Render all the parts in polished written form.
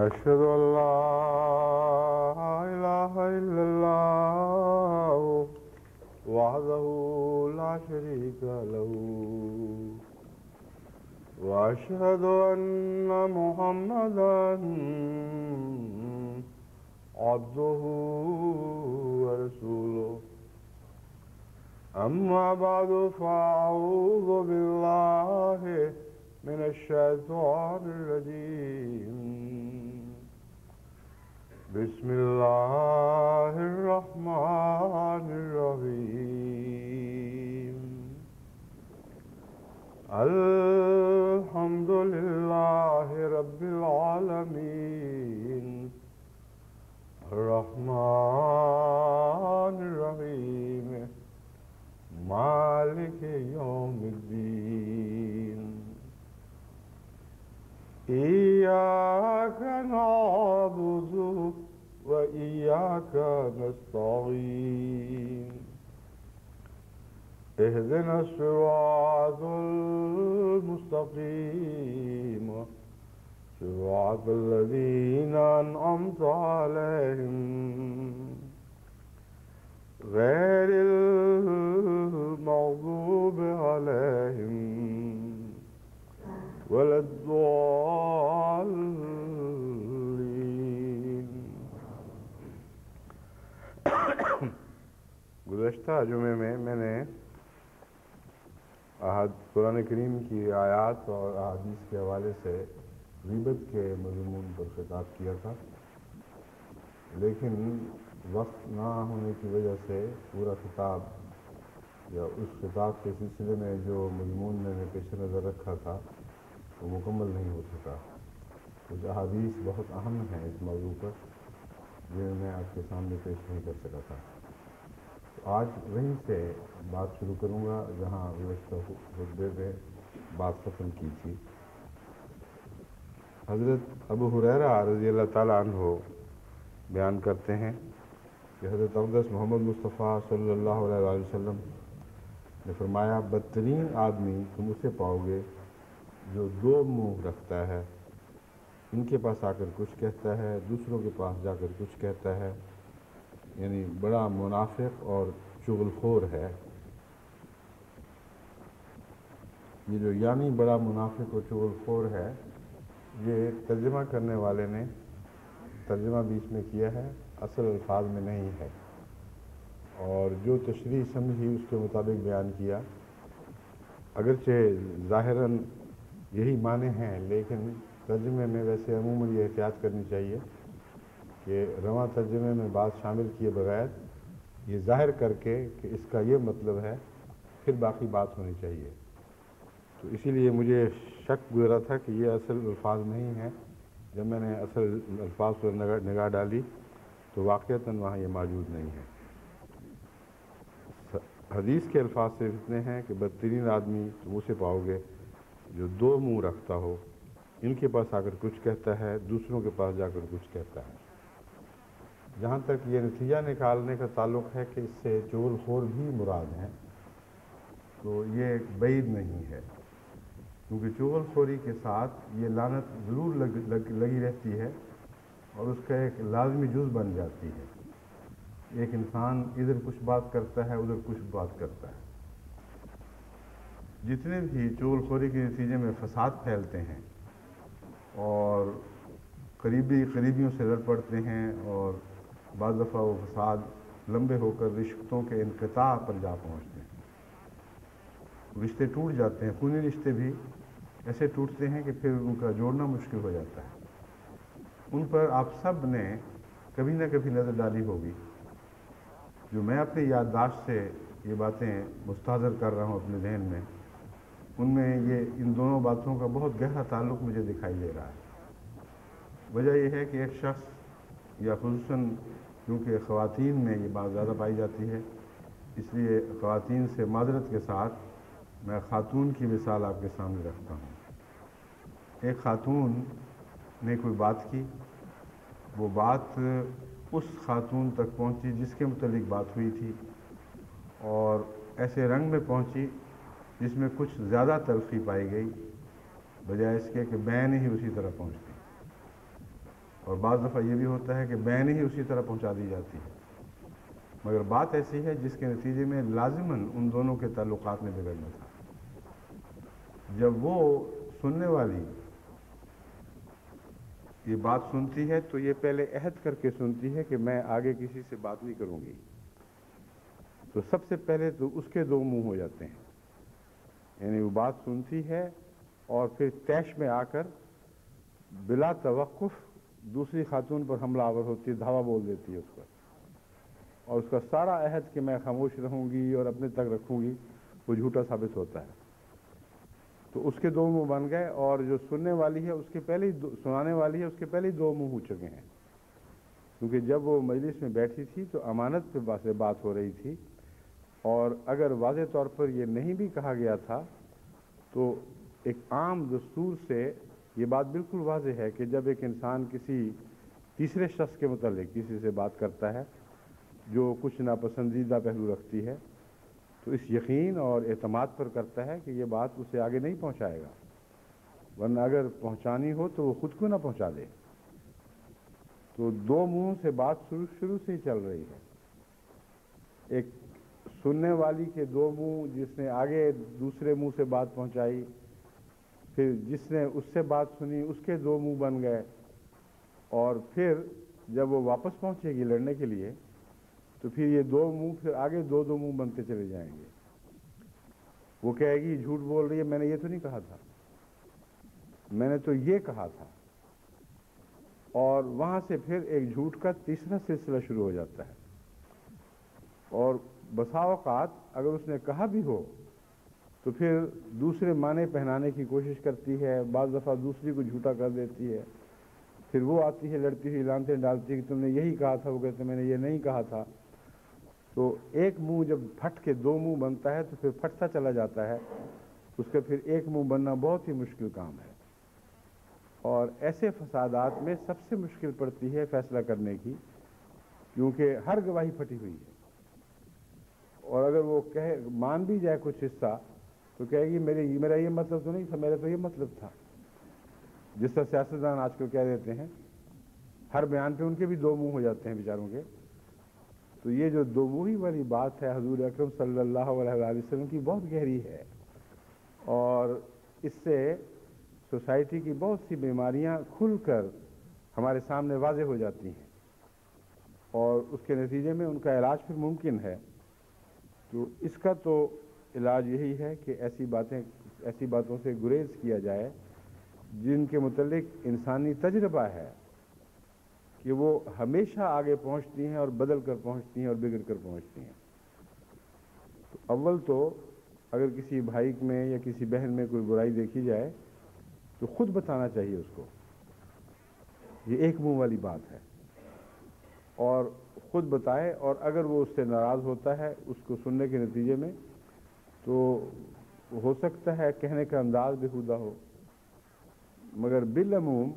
أشهد أن لا إله إلا الله وحده لا شريك له وأشهد أن محمدا عبده ورسوله أما بعد فأعوذ بالله من الشيطان الرجيم بسم الله الرحمن الرحيم الحمد لله رب العالمين الرحمن الرحيم مالك يوم الدين إياك نعبد وإياك نستعين اهدنا الصراط المستقيم صراط الذين أنعمت عليهم غير المغضوب عليهم ولا الضالين. گزشتہ جمعے میں نے قرآن کریم کی آیات اور احادیث کے حوالے سے غیبت کے مضمون پر خطاب کیا تھا، لیکن وقت نہ ہونے کی وجہ سے پورا خطاب یا اس خطاب کے سلسلے میں جو مضمون میں نے پیش نظر رکھا تھا وہ مکمل نہیں ہو سکا. کچھ احادیث بہت اہم ہیں اس موضوع پر جنہیں میں آپ کے سامنے پیش نہیں کر سکا تھا. آج وہیں سے بات شروع کروں گا جہاں گزشتہ خطبے میں بات ختم کی تھی. حضرت ابو ہریرہ رضی اللہ تعالیٰ عنہ بیان کرتے ہیں کہ حضرت اقدس محمد مصطفیٰ صلی اللہ علیہ وسلم نے فرمایا، بدترین آدمی تم اسے پاؤ گے جو دو منہ رکھتا ہے، ان کے پاس آ کر کچھ کہتا ہے، دوسروں کے پاس جا کر کچھ کہتا ہے، یعنی بڑا منافق اور چغل خور ہے. یہ جو یعنی بڑا منافق اور چغل خور ہے، یہ ترجمہ کرنے والے نے ترجمہ بیچ میں کیا ہے، اصل الفاظ میں نہیں ہے، اور جو تشریح سمجھی اس کے مطابق بیان کیا. اگرچہ ظاہراً یہی معنی ہیں، لیکن ترجمے میں ویسے عموماً یہ احتیاط کرنی چاہیے کہ رواں ترجمے میں بات شامل کیے بغیر یہ ظاہر کر کے کہ اس کا یہ مطلب ہے، پھر باقی بات ہونی چاہیے. تو اسی لیے مجھے شک گزرا تھا کہ یہ اصل الفاظ نہیں ہیں. جب میں نے اصل الفاظ پر نگاہ ڈالی تو واقعتاً وہاں یہ موجود نہیں ہے. حدیث کے الفاظ صرف اتنے ہیں کہ بدترین آدمی تم اسے پاؤ گے جو دو منہ رکھتا ہو، ان کے پاس آ کر کچھ کہتا ہے، دوسروں کے پاس جا کر کچھ کہتا ہے. جہاں تک یہ نتیجہ نکالنے کا تعلق ہے کہ اس سے چغل خور بھی مراد ہیں، تو یہ بعید نہیں ہے، کیونکہ چغل خوری کے ساتھ یہ لعنت ضرور لگی رہتی ہے اور اس کا ایک لازمی جز بن جاتی ہے. ایک انسان ادھر کچھ بات کرتا ہے، ادھر کچھ بات کرتا ہے. جتنے بھی چغل خوری کے نتیجے میں فساد پھیلتے ہیں اور قریبیوں سے لڑ پڑتے ہیں، اور بعض دفعہ وہ فساد لمبے ہو کر رشتوں کے انقطاع پر جا پہنچتے ہیں، رشتے ٹوٹ جاتے ہیں، خونی رشتے بھی ایسے ٹوٹتے ہیں کہ پھر ان کا جوڑنا مشکل ہو جاتا ہے۔ ان پر آپ سب نے کبھی نہ کبھی نظر ڈالی ہوگی۔ جو میں اپنی یادداشت سے یہ باتیں مستحضر کر رہا ہوں اپنے ذہن میں، ان میں ان دونوں باتوں کا بہت گہرا تعلق مجھے دکھائی دے رہا ہے۔ وجہ یہ ہے کہ ایک شخص، یا خصوصاً کیونکہ خواتین میں یہ بات زیادہ پائی جاتی ہے، اس لیے خواتین سے معذرت کے ساتھ میں خاتون کی مثال آپ کے سامنے رکھتا ہوں۔ ایک خاتون نے کوئی بات کی، وہ بات اس خاتون تک پہنچی جس کے متعلق بات ہوئی تھی، اور ایسے رنگ میں پہنچی جس میں کچھ زیادہ تلخی پائی گئی، بجائے اس کے کہ بین ہی اسی طرح پہنچتی۔ اور بعض دفعہ یہ بھی ہوتا ہے کہ بین ہی اسی طرح پہنچا دی جاتی ہے، مگر بات ایسی ہے جس کے نتیجے میں لازماً ان دونوں کے تعلقات میں بگڑنا تھا۔ جب وہ سننے والی یہ بات سنتی ہے تو یہ پہلے عہد کر کے سنتی ہے کہ میں آگے کسی سے بات نہیں کروں گی، تو سب سے پہلے تو اس کے دو منہ ہو جاتے ہیں، یعنی وہ بات سنتی ہے اور پھر طیش میں آ کر بلا توقف دوسری خاتون پر حملہ آور ہوتی ہے، دھاوا بول دیتی ہے اس پر، اور اس کا سارا عہد کہ میں خاموش رہوں گی اور اپنے تک رکھوں گی وہ جھوٹا ثابت ہوتا ہے۔ تو اس کے دو منہ بن گئے، اور جو سننے والی ہے اس کے پہلے ہی سنانے والی ہے اس کے پہلے ہی دو منہ ہو چکے ہیں، کیونکہ جب وہ مجلس میں بیٹھی تھی تو امانت پہ بات ہو رہی تھی، اور اگر واضح طور پر یہ نہیں بھی کہا گیا تھا تو ایک عام دستور سے یہ بات بالکل واضح ہے کہ جب ایک انسان کسی تیسرے شخص کے متعلق کسی سے بات کرتا ہے جو کچھ ناپسندیدہ پہلو رکھتی ہے، تو اس یقین اور اعتماد پر کرتا ہے کہ یہ بات اسے آگے نہیں پہنچائے گا، ورنہ اگر پہنچانی ہو تو وہ خود کو نہ پہنچا دے۔ تو دو منہوں سے بات شروع سے ہی چل رہی ہے، ایک سننے والی کے دو منہ، جس نے آگے دوسرے منہ سے بات پہنچائی، پھر جس نے اس سے بات سنی اس کے دو منہ بن گئے، اور پھر جب وہ واپس پہنچے گی لڑنے کے لیے تو پھر یہ دو منہ پھر آگے دو منہ بنتے چلے جائیں گے۔ وہ کہے گی جھوٹ بول رہی ہے، میں نے یہ تو نہیں کہا تھا، میں نے تو یہ کہا تھا، اور وہاں سے پھر ایک جھوٹ کا تیسرا سلسلہ شروع ہو جاتا ہے، اور بسا اوقات اگر اس نے کہا بھی ہو تو پھر دوسرے معنی پہنانے کی کوشش کرتی ہے، بعض دفعہ دوسری کو جھوٹا کر دیتی ہے، پھر وہ آتی ہے لڑتی ہوئی لانتیں ڈالتی ہے کہ تم نے یہی کہا تھا، وہ کہتے ہیں میں نے یہ نہیں کہا تھا۔ تو ایک منہ جب پھٹ کے دو منہ بنتا ہے تو پھر پھٹتا چلا جاتا ہے، اس کا پھر ایک منہ بننا بہت ہی مشکل کام ہے، اور ایسے فسادات میں سب سے مشکل پڑتی ہے فیصلہ کرنے کی، کیونکہ ہر گواہی پھٹی ہوئی ہے، اور اگر وہ مان بھی جائے کچھ حصہ تو کہے گی میرا یہ مطلب تو نہیں تھا، میرا تو یہ مطلب تھا، جس طرح سیاستدان آج کل کہہ دیتے ہیں، ہر بیان پہ ان کے بھی دو منہ ہو جاتے ہیں بیچاروں کے۔ تو یہ جو دو منہی والی بات ہے حضور اکرم صلی اللہ علیہ وسلم کی بہت گہری ہے، اور اس سے سوسائٹی کی بہت سی بیماریاں کھل کر ہمارے سامنے واضح ہو جاتی ہیں، اور اس کے نتیجے میں ان کا علاج پھر ممکن ہے۔ تو اس کا تو علاج یہی ہے کہ ایسی باتوں سے گریز کیا جائے جن کے متعلق انسانی تجربہ ہے کہ وہ ہمیشہ آگے پہنچتی ہیں اور بدل کر پہنچتی ہیں اور بگڑ کر پہنچتی ہیں۔ تو اول تو اگر کسی بھائی میں یا کسی بہن میں کوئی برائی دیکھی جائے تو خود بتانا چاہیے اس کو، یہ ایک منہ والی بات ہے، اور خود بتائے، اور اگر وہ اس سے ناراض ہوتا ہے اس کو سننے کے نتیجے میں تو ہو سکتا ہے کہنے کا انداز بےہودہ ہو، مگر بالعموم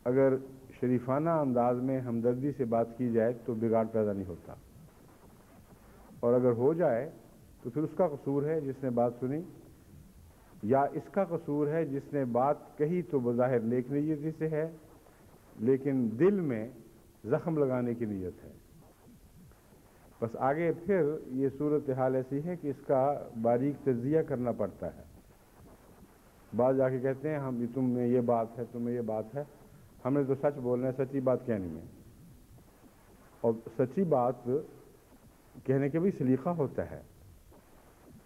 اگر شریفانہ انداز میں ہمدردی سے بات کی جائے تو بگاڑ پیدا نہیں ہوتا، اور اگر ہو جائے تو پھر اس کا قصور ہے جس نے بات سنی، یا اس کا قصور ہے جس نے بات کہی تو بظاہر نیک نیتی سے ہے لیکن دل میں زخم لگانے کی نیت ہے۔ بس آگے پھر یہ صورتحال ایسی ہے کہ اس کا باریک تجزیہ کرنا پڑتا ہے۔ بعض جا کے کہتے ہیں تم میں یہ بات ہے، تمہیں یہ بات ہے، ہم نے تو سچ بولنا ہے، سچی بات کہنی ہے، اور سچی بات کہنے کے بھی سلیقہ ہوتا ہے،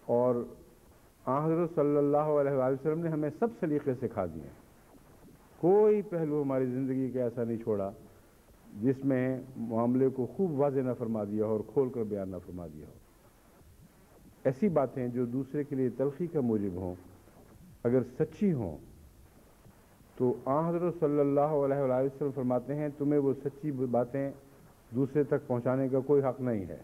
اور آن حضرت صلی اللہ علیہ وآلہ وسلم نے ہمیں سب سلیقے سکھا دیے ہیں. کوئی پہلو ہماری زندگی کا ایسا نہیں چھوڑا جس میں معاملے کو خوب واضح نہ فرما دیا ہو اور کھول کر بیان نہ فرما دیا ہو. ایسی باتیں جو دوسرے کے لیے تلخی کا موجب ہوں اگر سچی ہوں تو آن حضرت صلی اللہ علیہ وآلہ وسلم فرماتے ہیں تمہیں وہ سچی باتیں دوسرے تک پہنچانے کا کوئی حق نہیں ہے.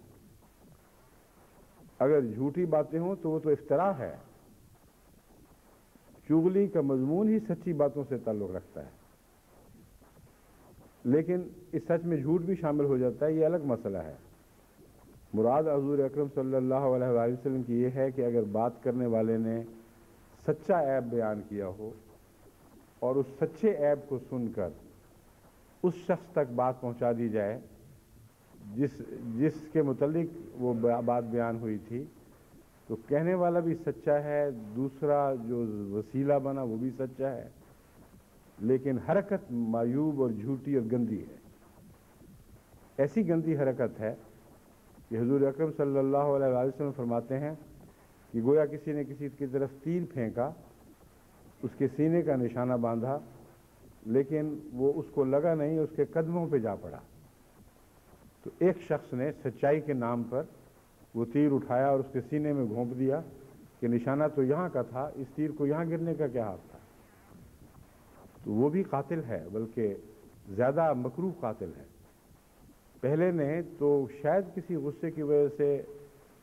اگر جھوٹی باتیں ہوں تو وہ تو افتراء ہے. چغلی کا مضمون ہی سچی باتوں سے تعلق رکھتا ہے، لیکن اس سچ میں جھوٹ بھی شامل ہو جاتا ہے، یہ الگ مسئلہ ہے. مراد حضور اکرم صلی اللہ علیہ وآلہ وسلم کی یہ ہے کہ اگر بات کرنے والے نے سچا عیب بیان کیا ہو اور اس سچے عیب کو سن کر اس شخص تک بات پہنچا دی جائے جس کے متعلق وہ بات بیان ہوئی تھی، تو کہنے والا بھی سچا ہے، دوسرا جو وسیلہ بنا وہ بھی سچا ہے، لیکن حرکت معیوب اور جھوٹی اور گندی ہے. ایسی گندی حرکت ہے کہ حضور اکرم صلی اللہ علیہ وآلہ وسلم فرماتے ہیں کہ گویا کسی نے کسی کی طرف تیر پھینکا، اس کے سینے کا نشانہ باندھا، لیکن وہ اس کو لگا نہیں، اس کے قدموں پہ جا پڑا. تو ایک شخص نے سچائی کے نام پر وہ تیر اٹھایا اور اس کے سینے میں گھونپ دیا کہ نشانہ تو یہاں کا تھا، اس تیر کو یہاں گرنے کا کیا حق تھا. تو وہ بھی قاتل ہے، بلکہ زیادہ مکروہ قاتل ہے. پہلے نے تو شاید کسی غصے کی وجہ سے،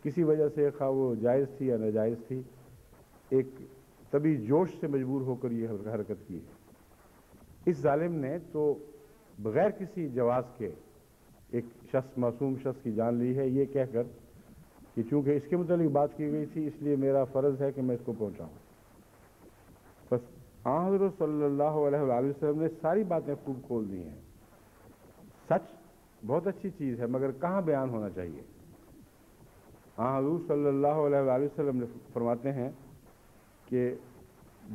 کسی وجہ سے خواہ وہ جائز تھی یا ناجائز تھی، ایک طبی جوش سے مجبور ہو کر یہ حرکت کی ہے. اس ظالم نے تو بغیر کسی جواز کے ایک شخص، معصوم شخص کی جان لی ہے، یہ کہہ کر کہ چونکہ اس کے متعلق بات کی گئی تھی اس لیے میرا فرض ہے کہ میں اس کو پہنچاؤں. بس آن حضرت صلی اللہ علیہ وآلہ وسلم نے ساری باتیں خوب کھول دی ہیں. سچ بہت اچھی چیز ہے، مگر کہاں بیان ہونا چاہیے. آن حضور صلی اللہ علیہ وآلہ وسلم نے فرماتے ہیں کہ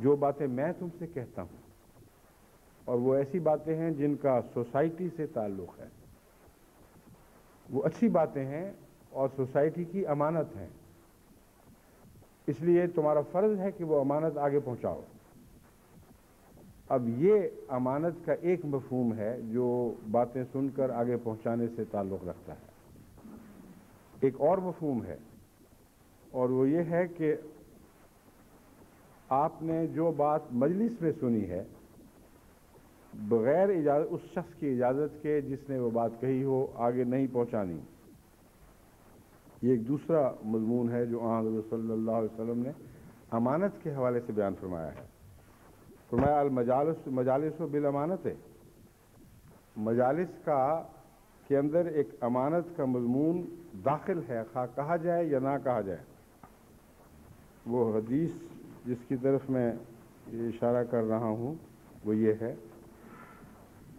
جو باتیں میں تم سے کہتا ہوں اور وہ ایسی باتیں ہیں جن کا سوسائٹی سے تعلق ہے، وہ اچھی باتیں ہیں اور سوسائٹی کی امانت ہیں، اس لیے تمہارا فرض ہے کہ وہ امانت آگے پہنچاؤ. اب یہ امانت کا ایک مفہوم ہے جو باتیں سن کر آگے پہنچانے سے تعلق رکھتا ہے. ایک اور مفہوم ہے اور وہ یہ ہے کہ آپ نے جو بات مجلس میں سنی ہے بغیر اجازت، اس شخص کی اجازت کے جس نے وہ بات کہی ہو، آگے نہیں پہنچانی. یہ ایک دوسرا مضمون ہے جو آن حضرت صلی اللہ علیہ وسلم نے امانت کے حوالے سے بیان فرمایا ہے. فرمایا المجالس بالامانت ہے. مجالس کا کے اندر ایک امانت کا مضمون داخل ہے، خواہ کہا جائے یا نہ کہا جائے. وہ حدیث جس کی طرف میں اشارہ کر رہا ہوں وہ یہ ہے،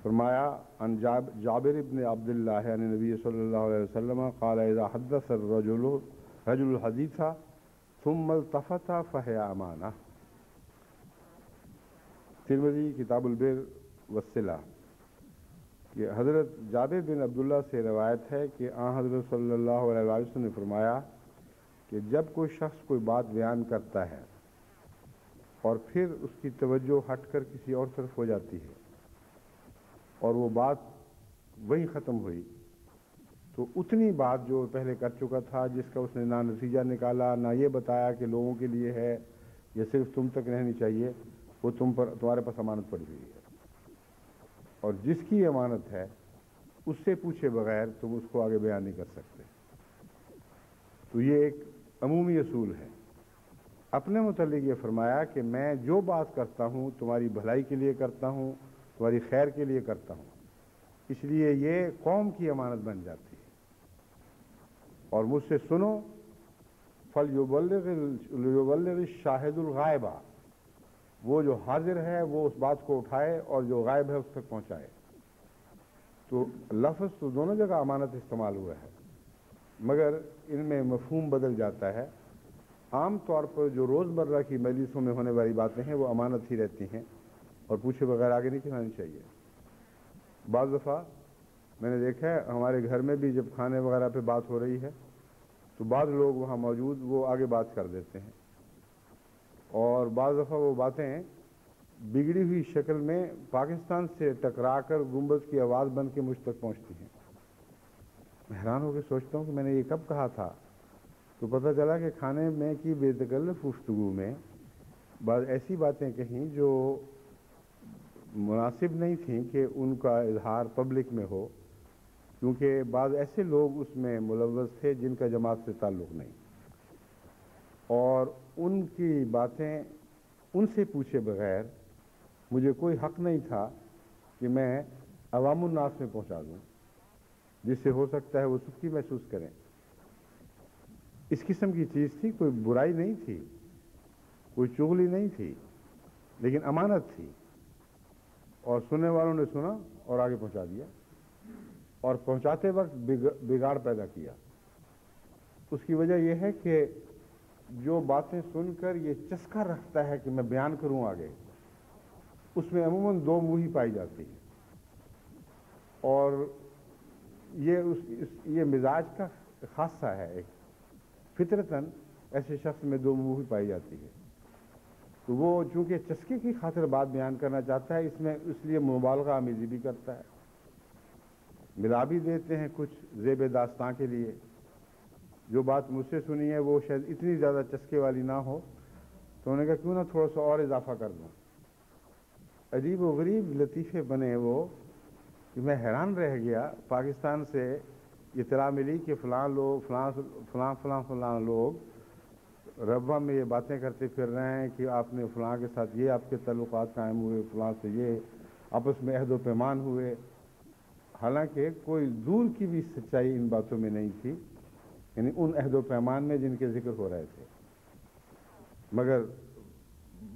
فرمایا عن جابر ابن عبداللہ عن نبی صلی اللہ علیہ وسلم قال اذا حدث الرجل الحدیث ثم التفت فهي امانہ. ترمذی کتاب البر والصلہ. کہ حضرت جابر بن عبداللہ سے روایت ہے کہ آن حضرت صلی اللہ علیہ وسلم نے فرمایا کہ جب کوئی شخص کوئی بات بیان کرتا ہے اور پھر اس کی توجہ ہٹ کر کسی اور طرف ہو جاتی ہے اور وہ بات وہی ختم ہوئی، تو اتنی بات جو پہلے کر چکا تھا، جس کا اس نے نہ نتیجہ نکالا، نہ یہ بتایا کہ لوگوں کے لیے ہے یا صرف تم تک رہنی چاہیے، وہ تمہارے پاس امانت پڑی ہوئی ہے. اور جس کی امانت ہے اس سے پوچھے بغیر تم اس کو آگے بیان نہیں کر سکتے. تو یہ ایک عمومی اصول ہے. اپنے متعلق یہ فرمایا کہ میں جو بات کرتا ہوں تمہاری بھلائی کے لیے کرتا ہوں، تمہاری خیر کے لیے کرتا ہوں، اس لیے یہ قوم کی امانت بن جاتی ہے. اور مجھ سے سنو، فَلْيُبَلِّغِ الشَّاهِدُ الْغَائِبَ. وہ جو حاضر ہے وہ اس بات کو اٹھائے اور جو غائب ہے اس تک پہنچائے. تو لفظ تو دونوں جگہ امانت استعمال ہوا ہے، مگر ان میں مفہوم بدل جاتا ہے. عام طور پر جو روزمرہ کی مجلسوں میں ہونے والی باتیں ہیں وہ امانت ہی رہتی ہیں اور پوچھے بغیر آگے نہیں چلانی چاہیے. بعض دفعہ میں نے دیکھا ہے ہمارے گھر میں بھی جب کھانے وغیرہ پہ بات ہو رہی ہے تو بعض لوگ وہاں موجود وہ آگے بات کر دیتے ہیں اور بعض دفعہ وہ باتیں بگڑی ہوئی شکل میں پاکستان سے ٹکرا کر گنبد کی آواز بن کے مجھ تک پہنچتی ہیں. میں حیران ہو کے سوچتا ہوں کہ میں نے یہ کب کہا تھا، تو پتہ چلا کہ کھانے میں کی بے تکلف گفتگو میں بعض ایسی باتیں کہیں جو مناسب نہیں تھیں کہ ان کا اظہار پبلک میں ہو، کیونکہ بعض ایسے لوگ اس میں ملوث تھے جن کا جماعت سے تعلق نہیں، اور ان کی باتیں ان سے پوچھے بغیر مجھے کوئی حق نہیں تھا کہ میں عوام الناس میں پہنچا دوں، جس سے ہو سکتا ہے وہ سستی محسوس کریں. اس قسم کی چیز تھی، کوئی برائی نہیں تھی، کوئی چغلی نہیں تھی، لیکن امانت تھی، اور سننے والوں نے سنا اور آگے پہنچا دیا، اور پہنچاتے وقت بگاڑ پیدا کیا. اس کی وجہ یہ ہے کہ جو باتیں سن کر یہ چسکا رکھتا ہے کہ میں بیان کروں آگے، اس میں عموماً دو منہی پائی جاتی ہے، اور یہ مزاج کا خاصہ ہے. ایک فطرتاً ایسے شخص میں دو منہی پائی جاتی ہے، تو وہ چونکہ چسکے کی خاطر بات بیان کرنا چاہتا ہے، اس لیے مبالغہ آمیزی بھی کرتا ہے، ملا بھی دیتے ہیں کچھ زیب داستان کے لیے. جو بات مجھ سے سنی ہے وہ شاید اتنی زیادہ چسکے والی نہ ہو، تو انہوں نے کہا کیوں نہ تھوڑا سا اور اضافہ کر دوں. عجیب و غریب لطیفے بنے وہ کہ میں حیران رہ گیا. پاکستان سے اطلاع ملی کہ فلاں لوگ ربوہ میں یہ باتیں کرتے پھر رہے ہیں کہ آپ نے فلاں کے ساتھ یہ آپ کے تعلقات قائم ہوئے، فلاں سے یہ آپس میں عہد و پیمان ہوئے. حالانکہ کوئی دور کی بھی سچائی ان باتوں میں نہیں تھی، یعنی ان عہد و پیمان میں جن کے ذکر ہو رہے تھے، مگر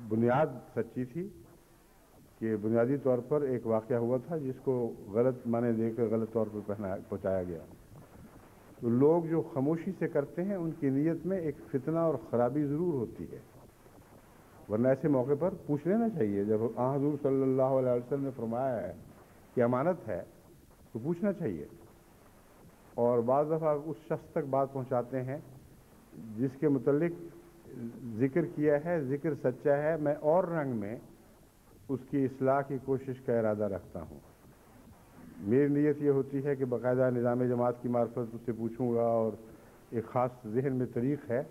بنیاد سچی تھی کہ بنیادی طور پر ایک واقعہ ہوا تھا جس کو غلط معنی دے کر غلط طور پر پہنچایا گیا. تو لوگ جو خاموشی سے کرتے ہیں ان کی نیت میں ایک فتنہ اور خرابی ضرور ہوتی ہے، ورنہ ایسے موقع پر پوچھ لینا چاہیے. جب حضور صلی اللہ علیہ وسلم نے فرمایا ہے کہ امانت ہے تو پوچھنا چاہیے. اور بعض دفعہ اس شخص تک بات پہنچاتے ہیں جس کے متعلق ذکر کیا ہے، ذکر سچا ہے، میں اور رنگ میں اس کی اصلاح کی کوشش کا ارادہ رکھتا ہوں. میری نیت یہ ہوتی ہے کہ باقاعدہ نظام جماعت کی معرفت اس سے پوچھوں گا، اور ایک خاص ذہن میں طریق ہے،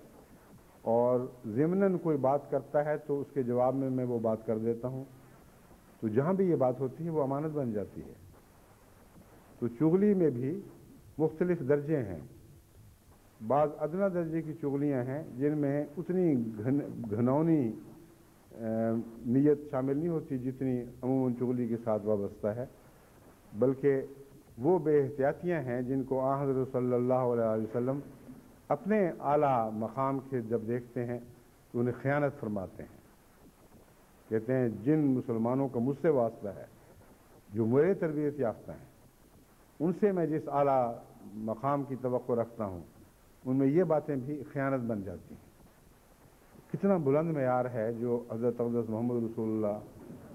اور ضمناً کوئی بات کرتا ہے تو اس کے جواب میں وہ بات کر دیتا ہوں. تو جہاں بھی یہ بات ہوتی ہے وہ امانت بن جاتی ہے. تو چغلی میں بھی مختلف درجے ہیں. بعض ادنا درجے کی چغلیاں ہیں جن میں اتنی گھنونی نیت شامل نہیں ہوتی جتنی عموماً چغلی کے ساتھ وابستہ ہے، بلکہ وہ بے احتیاطیاں ہیں جن کو حضرت صلی اللہ علیہ وسلم اپنے اعلیٰ مقام کے جب دیکھتے ہیں تو انہیں خیانت فرماتے ہیں. کہتے ہیں جن مسلمانوں کا مجھ سے واسطہ ہے، جو میرے تربیت یافتہ ہیں، ان سے میں جس اعلیٰ مقام کی توقع رکھتا ہوں، ان میں یہ باتیں بھی خیانت بن جاتی ہیں. کتنا بلند معیار ہے جو حضرت اقدس محمد رسول اللہ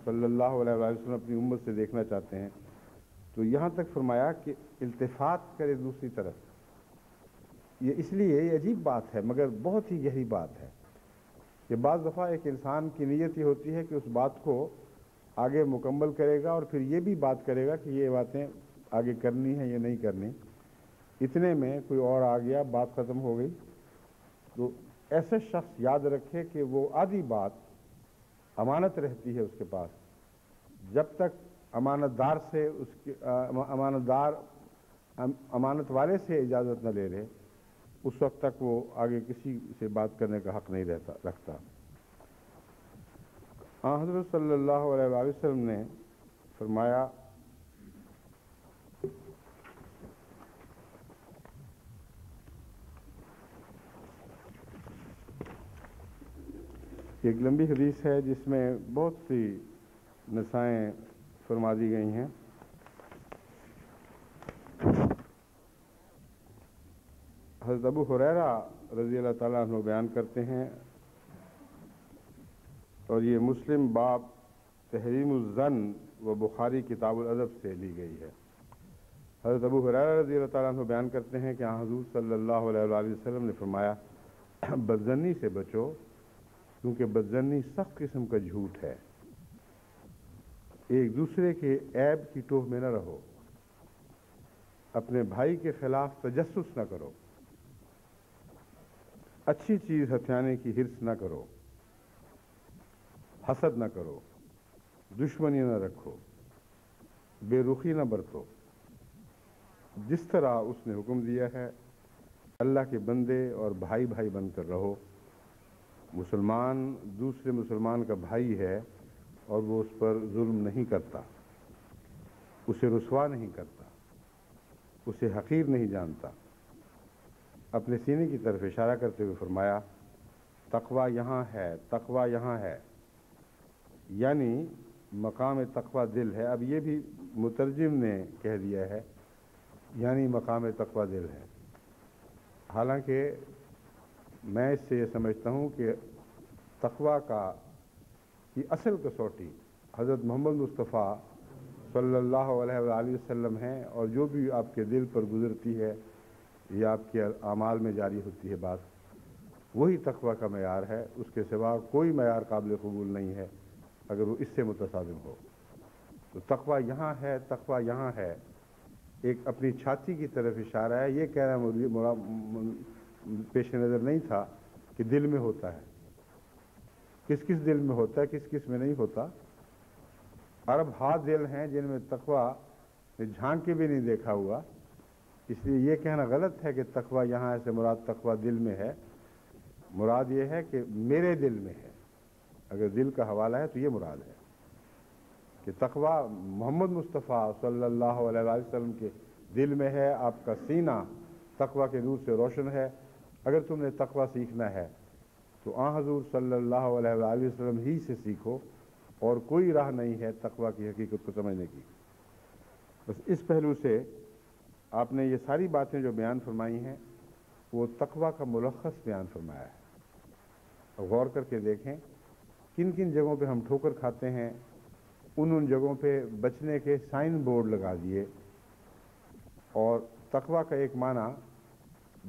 صلی اللہ علیہ وسلم اپنی امت سے دیکھنا چاہتے ہیں. تو یہاں تک فرمایا کہ التفات کرے دوسری طرف. یہ اس لیے یہ عجیب بات ہے مگر بہت ہی گہری بات ہے کہ بعض دفعہ ایک انسان کی نیت یہ ہوتی ہے کہ اس بات کو آگے مکمل کرے گا، اور پھر یہ بھی بات کرے گا کہ یہ باتیں آگے کرنی ہے یا نہیں کرنی. اتنے میں کوئی اور آ گیا، بات ختم ہو گئی. تو ایسے شخص یاد رکھے کہ وہ آدھی بات امانت رہتی ہے اس کے پاس، جب تک امانت دار سے امانت والے سے اجازت نہ لے لے، اس وقت تک وہ آگے کسی سے بات کرنے کا حق نہیں رکھتا. حضرت صلی اللہ علیہ وسلم نے فرمایا ایک لمبی حدیث ہے جس میں بہت سی نصائیں فرما دی گئی ہیں. حضرت ابو ہریرہ رضی اللہ تعالیٰ عنہ بیان کرتے ہیں، اور یہ مسلم باب تحریم الظن و بخاری کتاب الادب سے لی گئی ہے. حضرت ابو ہریرہ رضی اللہ تعالیٰ عنہ بیان کرتے ہیں کہ حضور صلی اللہ علیہ وسلم نے فرمایا بدظنی سے بچو، کیونکہ بدظنی سخت قسم کا جھوٹ ہے۔ ایک دوسرے کے عیب کی ٹوہ میں نہ رہو، اپنے بھائی کے خلاف تجسس نہ کرو، اچھی چیز ہتھیانے کی ہرس نہ کرو، حسد نہ کرو، دشمنی نہ رکھو، بے رخی نہ برتو۔ جس طرح اس نے حکم دیا ہے اللہ کے بندے اور بھائی بھائی بن کر رہو۔ مسلمان دوسرے مسلمان کا بھائی ہے اور وہ اس پر ظلم نہیں کرتا، اسے رسوا نہیں کرتا، اسے حقیر نہیں جانتا۔ اپنے سینے کی طرف اشارہ کرتے ہوئے فرمایا تقوی یہاں ہے، تقوی یہاں ہے، یعنی مقام تقوی دل ہے۔ اب یہ بھی مترجم نے کہہ دیا ہے یعنی مقام تقوی دل ہے، حالانکہ میں اس سے یہ سمجھتا ہوں کہ تقوی کی اصل کسوٹی حضرت محمد مصطفیٰ صلی اللہ علیہ وآلہ وسلم ہیں، اور جو بھی آپ کے دل پر گزرتی ہے یا آپ کے اعمال میں جاری ہوتی ہے بات، وہی تقوی کا معیار ہے۔ اس کے سوا کوئی معیار قابل قبول نہیں ہے اگر وہ اس سے متصادم ہو۔ تو تقوی یہاں ہے، تقوی یہاں ہے، ایک اپنی چھاتی کی طرف اشارہ ہے۔ یہ کہنا پیش نظر نہیں تھا کہ دل میں ہوتا ہے، کس کس دل میں ہوتا ہے، کس کس میں نہیں ہوتا۔ عرب ہاتھ دل ہیں جن میں تقوی نے جھانک کے بھی نہیں دیکھا ہوا، اس لیے یہ کہنا غلط ہے کہ تقوی یہاں سے مراد تقوی دل میں ہے۔ مراد یہ ہے کہ میرے دل میں ہے، اگر دل کا حوالہ ہے تو یہ مراد ہے کہ تقوی محمد مصطفیٰ صلی اللہ علیہ وسلم کے دل میں ہے، آپ کا سینہ تقوی کے نور سے روشن ہے۔ اگر تم نے تقوی سیکھنا ہے تو حضور صلی اللہ علیہ وآلہ وسلم ہی سے سیکھو، اور کوئی راہ نہیں ہے تقوی کی حقیقت کو سمجھنے کی۔ بس اس پہلو سے آپ نے یہ ساری باتیں جو بیان فرمائی ہیں وہ تقوی کا ملخص بیان فرمایا ہے۔ غور کر کے دیکھیں کن کن جگہوں پہ ہم ٹھوکر کھاتے ہیں، ان جگہوں پہ بچنے کے سائن بورڈ لگا دیے، اور تقوی کا ایک معنی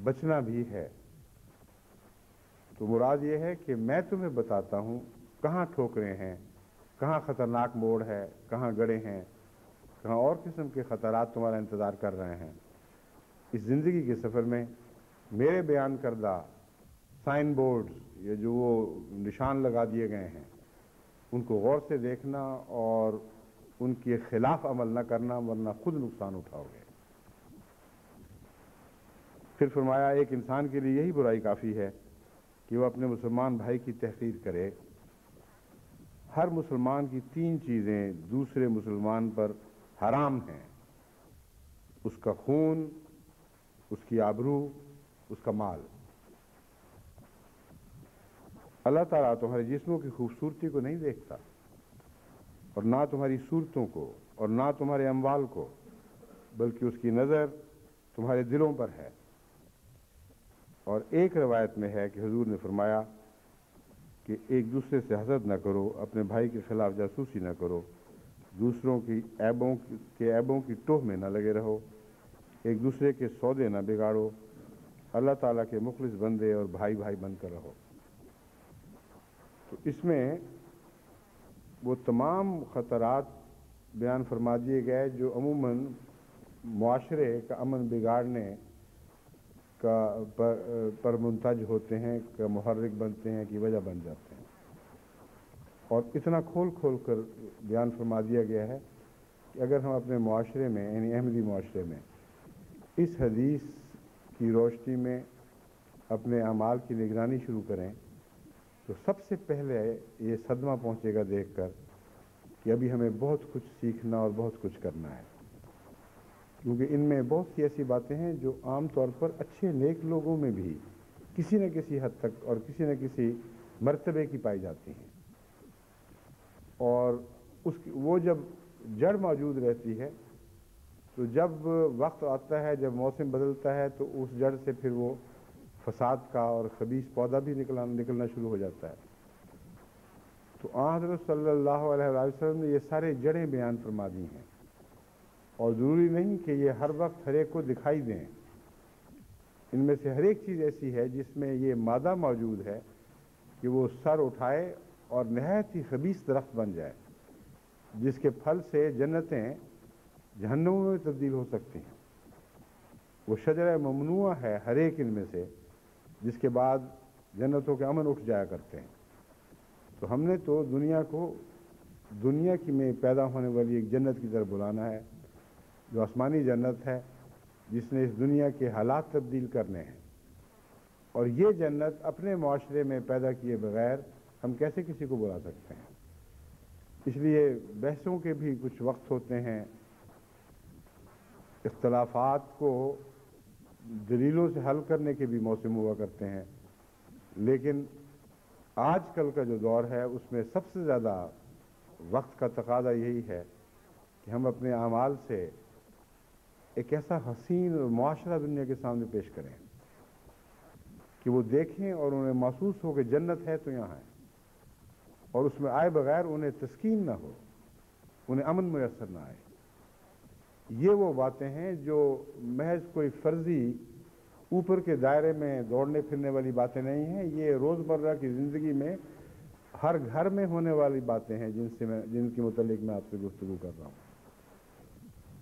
بچنا بھی ہے۔ تو مراد یہ ہے کہ میں تمہیں بتاتا ہوں کہاں ٹھوکریں ہیں، کہاں خطرناک موڑ ہے، کہاں گڑھے ہیں، کہاں اور قسم کے خطرات تمہارا انتظار کر رہے ہیں۔ اس زندگی کے سفر میں میرے بیان کردہ سائن بورڈز یا جو وہ نشان لگا دیے گئے ہیں ان کو غور سے دیکھنا اور ان کے خلاف عمل نہ کرنا، ورنہ خود نقصان اٹھاؤ گے۔ پھر فرمایا ایک انسان کے لیے یہی برائی کافی ہے کہ وہ اپنے مسلمان بھائی کی تحقیر کرے۔ ہر مسلمان کی تین چیزیں دوسرے مسلمان پر حرام ہیں: اس کا خون، اس کی آبرو، اس کا مال۔ اللہ تعالیٰ تمہارے جسموں کی خوبصورتی کو نہیں دیکھتا، اور نہ تمہاری صورتوں کو، اور نہ تمہارے اموال کو، بلکہ اس کی نظر تمہارے دلوں پر ہے۔ اور ایک روایت میں ہے کہ حضور نے فرمایا کہ ایک دوسرے سے حسد نہ کرو، اپنے بھائی کے خلاف جاسوسی نہ کرو، دوسروں کی عیبوں کی ٹوہ میں نہ لگے رہو، ایک دوسرے کے سودے نہ بگاڑو، اللہ تعالیٰ کے مخلص بندے اور بھائی بھائی بن کر رہو۔ تو اس میں وہ تمام خطرات بیان فرما دیے گئے جو عموماً معاشرے کا امن بگاڑنے پر منتج ہوتے ہیں، کا محرک بنتے ہیں، کی وجہ بن جاتے ہیں۔ اور اتنا کھول کھول کر بیان فرما دیا گیا ہے کہ اگر ہم اپنے معاشرے میں یعنی احمدی معاشرے میں اس حدیث کی روشنی میں اپنے اعمال کی نگرانی شروع کریں تو سب سے پہلے یہ صدمہ پہنچے گا دیکھ کر کہ ابھی ہمیں بہت کچھ سیکھنا اور بہت کچھ کرنا ہے، کیونکہ ان میں بہت سی ایسی باتیں ہیں جو عام طور پر اچھے نیک لوگوں میں بھی کسی نہ کسی حد تک اور کسی نہ کسی مرتبے کی پائی جاتی ہیں، اور وہ جب جڑ موجود رہتی ہے تو جب وقت آتا ہے، جب موسم بدلتا ہے تو اس جڑ سے پھر وہ فساد کا اور خبیث پودا بھی نکلنا شروع ہو جاتا ہے۔ تو حضرت صلی اللہ علیہ وسلم نے یہ سارے جڑیں بیان فرما دی ہیں، اور ضروری نہیں کہ یہ ہر وقت ہر ایک کو دکھائی دیں۔ ان میں سے ہر ایک چیز ایسی ہے جس میں یہ مادہ موجود ہے کہ وہ سر اٹھائے اور نہایت ہی خبیث درخت بن جائے، جس کے پھل سے جنتیں جہنموں میں تبدیل ہو سکتی ہیں۔ وہ شجرہ ممنوع ہے ہر ایک ان میں سے، جس کے بعد جنتوں کے امن اٹھ جایا کرتے ہیں۔ تو ہم نے تو دنیا کو دنیا کی میں پیدا ہونے والی ایک جنت کی طرف بلانا ہے، جو آسمانی جنت ہے، جس نے اس دنیا کے حالات تبدیل کرنے ہیں۔ اور یہ جنت اپنے معاشرے میں پیدا کیے بغیر ہم کیسے کسی کو بلا سکتے ہیں؟ اس لیے بحثوں کے بھی کچھ وقت ہوتے ہیں، اختلافات کو دلیلوں سے حل کرنے کے بھی موسم ہوا کرتے ہیں، لیکن آج کل کا جو دور ہے اس میں سب سے زیادہ وقت کا تقاضا یہی ہے کہ ہم اپنے اعمال سے ایک ایسا حسین معاشرہ دنیا کے سامنے پیش کریں کہ وہ دیکھیں اور انہیں محسوس ہو کہ جنت ہے تو یہاں ہے، اور اس میں آئے بغیر انہیں تسکین نہ ہو، انہیں امن میسر نہ آئے۔ یہ وہ باتیں ہیں جو محض کوئی فرضی اوپر کے دائرے میں دوڑنے پھرنے والی باتیں نہیں ہیں، یہ روزمرہ کی زندگی میں ہر گھر میں ہونے والی باتیں ہیں جن کے متعلق میں آپ سے گفتگو کر رہا ہوں۔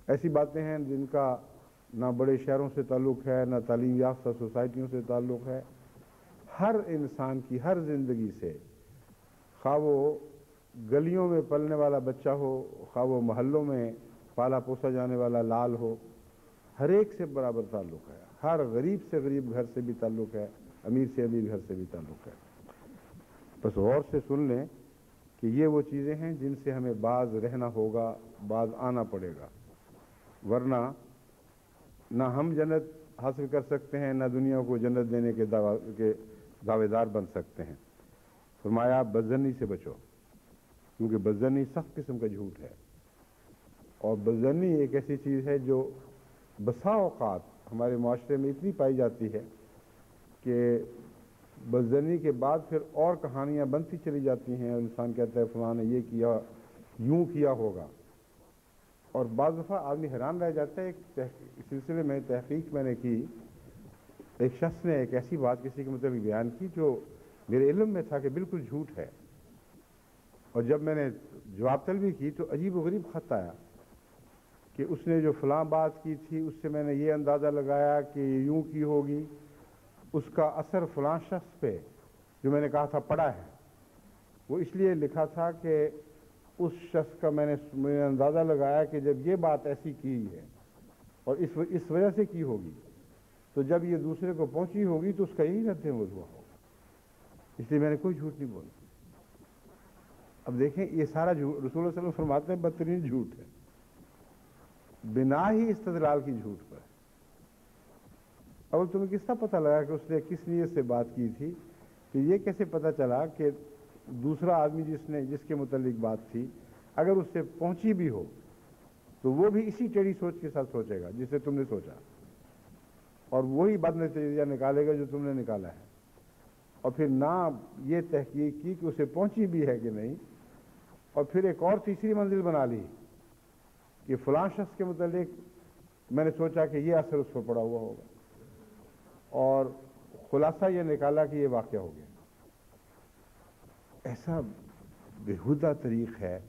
ایسی باتیں ہیں جن کا نہ بڑے شہروں سے تعلق ہے، نہ تعلیم یافتہ سوسائٹیوں سے تعلق ہے، ہر انسان کی ہر زندگی سے، خواہ وہ گلیوں میں پلنے والا بچہ ہو، خواہ وہ محلوں میں پالا پوسا جانے والا لال ہو، ہر ایک سے برابر تعلق ہے، ہر غریب سے غریب گھر سے بھی تعلق ہے، امیر سے امیر گھر سے بھی تعلق ہے۔ بس غور سے سن لیں کہ یہ وہ چیزیں ہیں جن سے ہمیں باز رہنا ہوگا، باز آنا پڑے گا، ورنہ نہ ہم جنت حاصل کر سکتے ہیں، نہ دنیا کو جنت دینے کے دعوے دار بن سکتے ہیں۔ فرمایا بدظنی سے بچو، کیونکہ بدظنی سخت قسم کا جھوٹ ہے، اور بدظنی ایک ایسی چیز ہے جو بسا اوقات ہمارے معاشرے میں اتنی پائی جاتی ہے کہ بدظنی کے بعد پھر اور کہانیاں بنتی چلی جاتی ہیں، اور انسان کہتا ہے فلاں نے یہ کیا، یوں کیا ہوگا، اور بعض دفعہ آدمی حیران رہ جاتا ہے۔ ایک سلسلے میں تحقیق میں نے کی، ایک شخص نے ایک ایسی بات کسی کے متعلق بیان کی جو میرے علم میں تھا کہ بالکل جھوٹ ہے، اور جب میں نے جواب طلبی کی تو عجیب و غریب خط آیا کہ اس نے جو فلاں بات کی تھی اس سے میں نے یہ اندازہ لگایا کہ یوں کی ہوگی، اس کا اثر فلاں شخص پہ جو میں نے کہا تھا پڑا ہے، وہ اس لیے لکھا تھا کہ اس شخص کا میں نے اندازہ لگایا کہ جب یہ بات ایسی کی ہے اور اس وجہ سے کی ہوگی، تو جب یہ دوسرے کو پہنچی ہوگی تو اس کا یہی رد عمل ہوا ہوگا، اس لیے میں نے کوئی جھوٹ نہیں بولا۔ اب دیکھیں یہ سارا جھوٹ رسول اللہ صلی اللہ علیہ وسلم فرماتے ہیں بدترین جھوٹ ہے، بنا ہی استدلال کی جھوٹ پر۔ اب تمہیں کس طرح پتہ لگا کہ اس نے کس نیت سے بات کی تھی؟ کہ یہ کیسے پتہ چلا کہ دوسرا آدمی جس کے متعلق بات تھی اگر اس سے پہنچی بھی ہو تو وہ بھی اسی ٹیڑھی سوچ کے ساتھ سوچے گا جسے تم نے سوچا، اور وہی بد نتیجہ نکالے گا جو تم نے نکالا ہے، اور پھر نہ یہ تحقیق کی کہ اسے پہنچی بھی ہے کہ نہیں، اور پھر ایک اور تیسری منزل بنا لی کہ فلاں شخص کے متعلق میں نے سوچا کہ یہ اثر اس پر پڑا ہوا ہوگا، اور خلاصہ یہ نکالا کہ یہ واقعہ ہو گیا۔ ایسا بےہودہ طریق ہے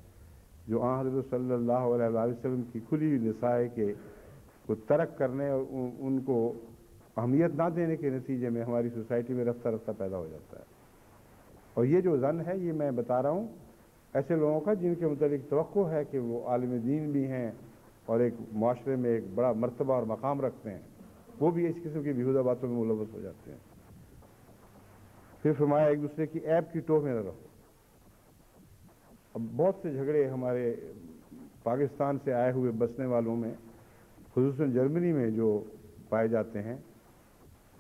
جو آن حضرت صلی اللہ علیہ وسلم کی کھلی ہوئی نصائح کے کو ترک کرنے اور ان کو اہمیت نہ دینے کے نتیجے میں ہماری سوسائٹی میں رفتہ رفتہ پیدا ہو جاتا ہے۔ اور یہ جو ظن ہے یہ میں بتا رہا ہوں ایسے لوگوں کا جن کے متعلق توقع ہے کہ وہ عالم دین بھی ہیں اور ایک معاشرے میں ایک بڑا مرتبہ اور مقام رکھتے ہیں، وہ بھی اس قسم کی بیہودہ باتوں میں ملوث ہو جاتے ہیں۔ پھر فرمایا ایک دوسرے کی عیب کی ٹوہ میں نہ رہو۔ اب بہت سے جھگڑے ہمارے پاکستان سے آئے ہوئے بسنے والوں میں، خصوصاً جرمنی میں جو پائے جاتے ہیں،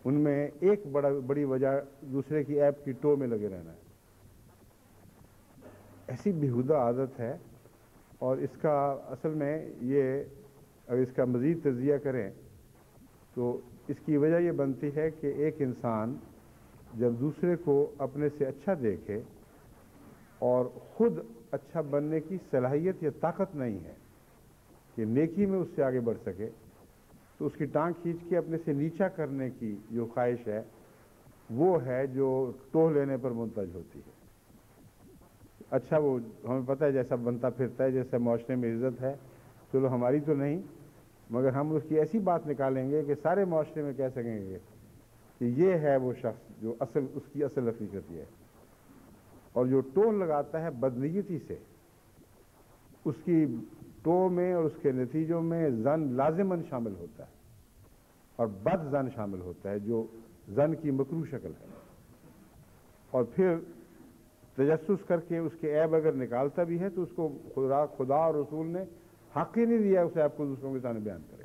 ان میں ایک بڑی وجہ دوسرے کی عیب کی ٹوہ میں لگے رہنا ہے۔ ایسی بیہودہ عادت ہے، اور اس کا اصل میں یہ اگر اس کا مزید تجزیہ کریں تو اس کی وجہ یہ بنتی ہے کہ ایک انسان جب دوسرے کو اپنے سے اچھا دیکھے اور خود اچھا بننے کی صلاحیت یا طاقت نہیں ہے کہ نیکی میں اس سے آگے بڑھ سکے، تو اس کی ٹانگ کھینچ کے اپنے سے نیچا کرنے کی جو خواہش ہے وہ ہے جو ٹوہ لینے پر منتج ہوتی ہے۔ اچھا وہ ہمیں پتہ ہے جیسا بنتا پھرتا ہے، جیسے معاشرے میں عزت ہے، چلو ہماری تو نہیں، مگر ہم اس کی ایسی بات نکالیں گے کہ سارے معاشرے میں کہہ سکیں گے کہ یہ ہے وہ شخص جو اس کی اصل حقیقت یہ ہے۔ اور جو ٹوہ لگاتا ہے بدنیتی سے، اس کی ٹوہ میں اور اس کے نتیجوں میں زن لازماً شامل ہوتا ہے اور بد زن شامل ہوتا ہے جو زن کی مکروہ شکل ہے، اور پھر تجسس کر کے اس کے عیب اگر نکالتا بھی ہے تو اس کو خدا اور رسول نے حق ہی نہیں دیا اسے آپ کو دوسروں کے سامنے بیان کرے۔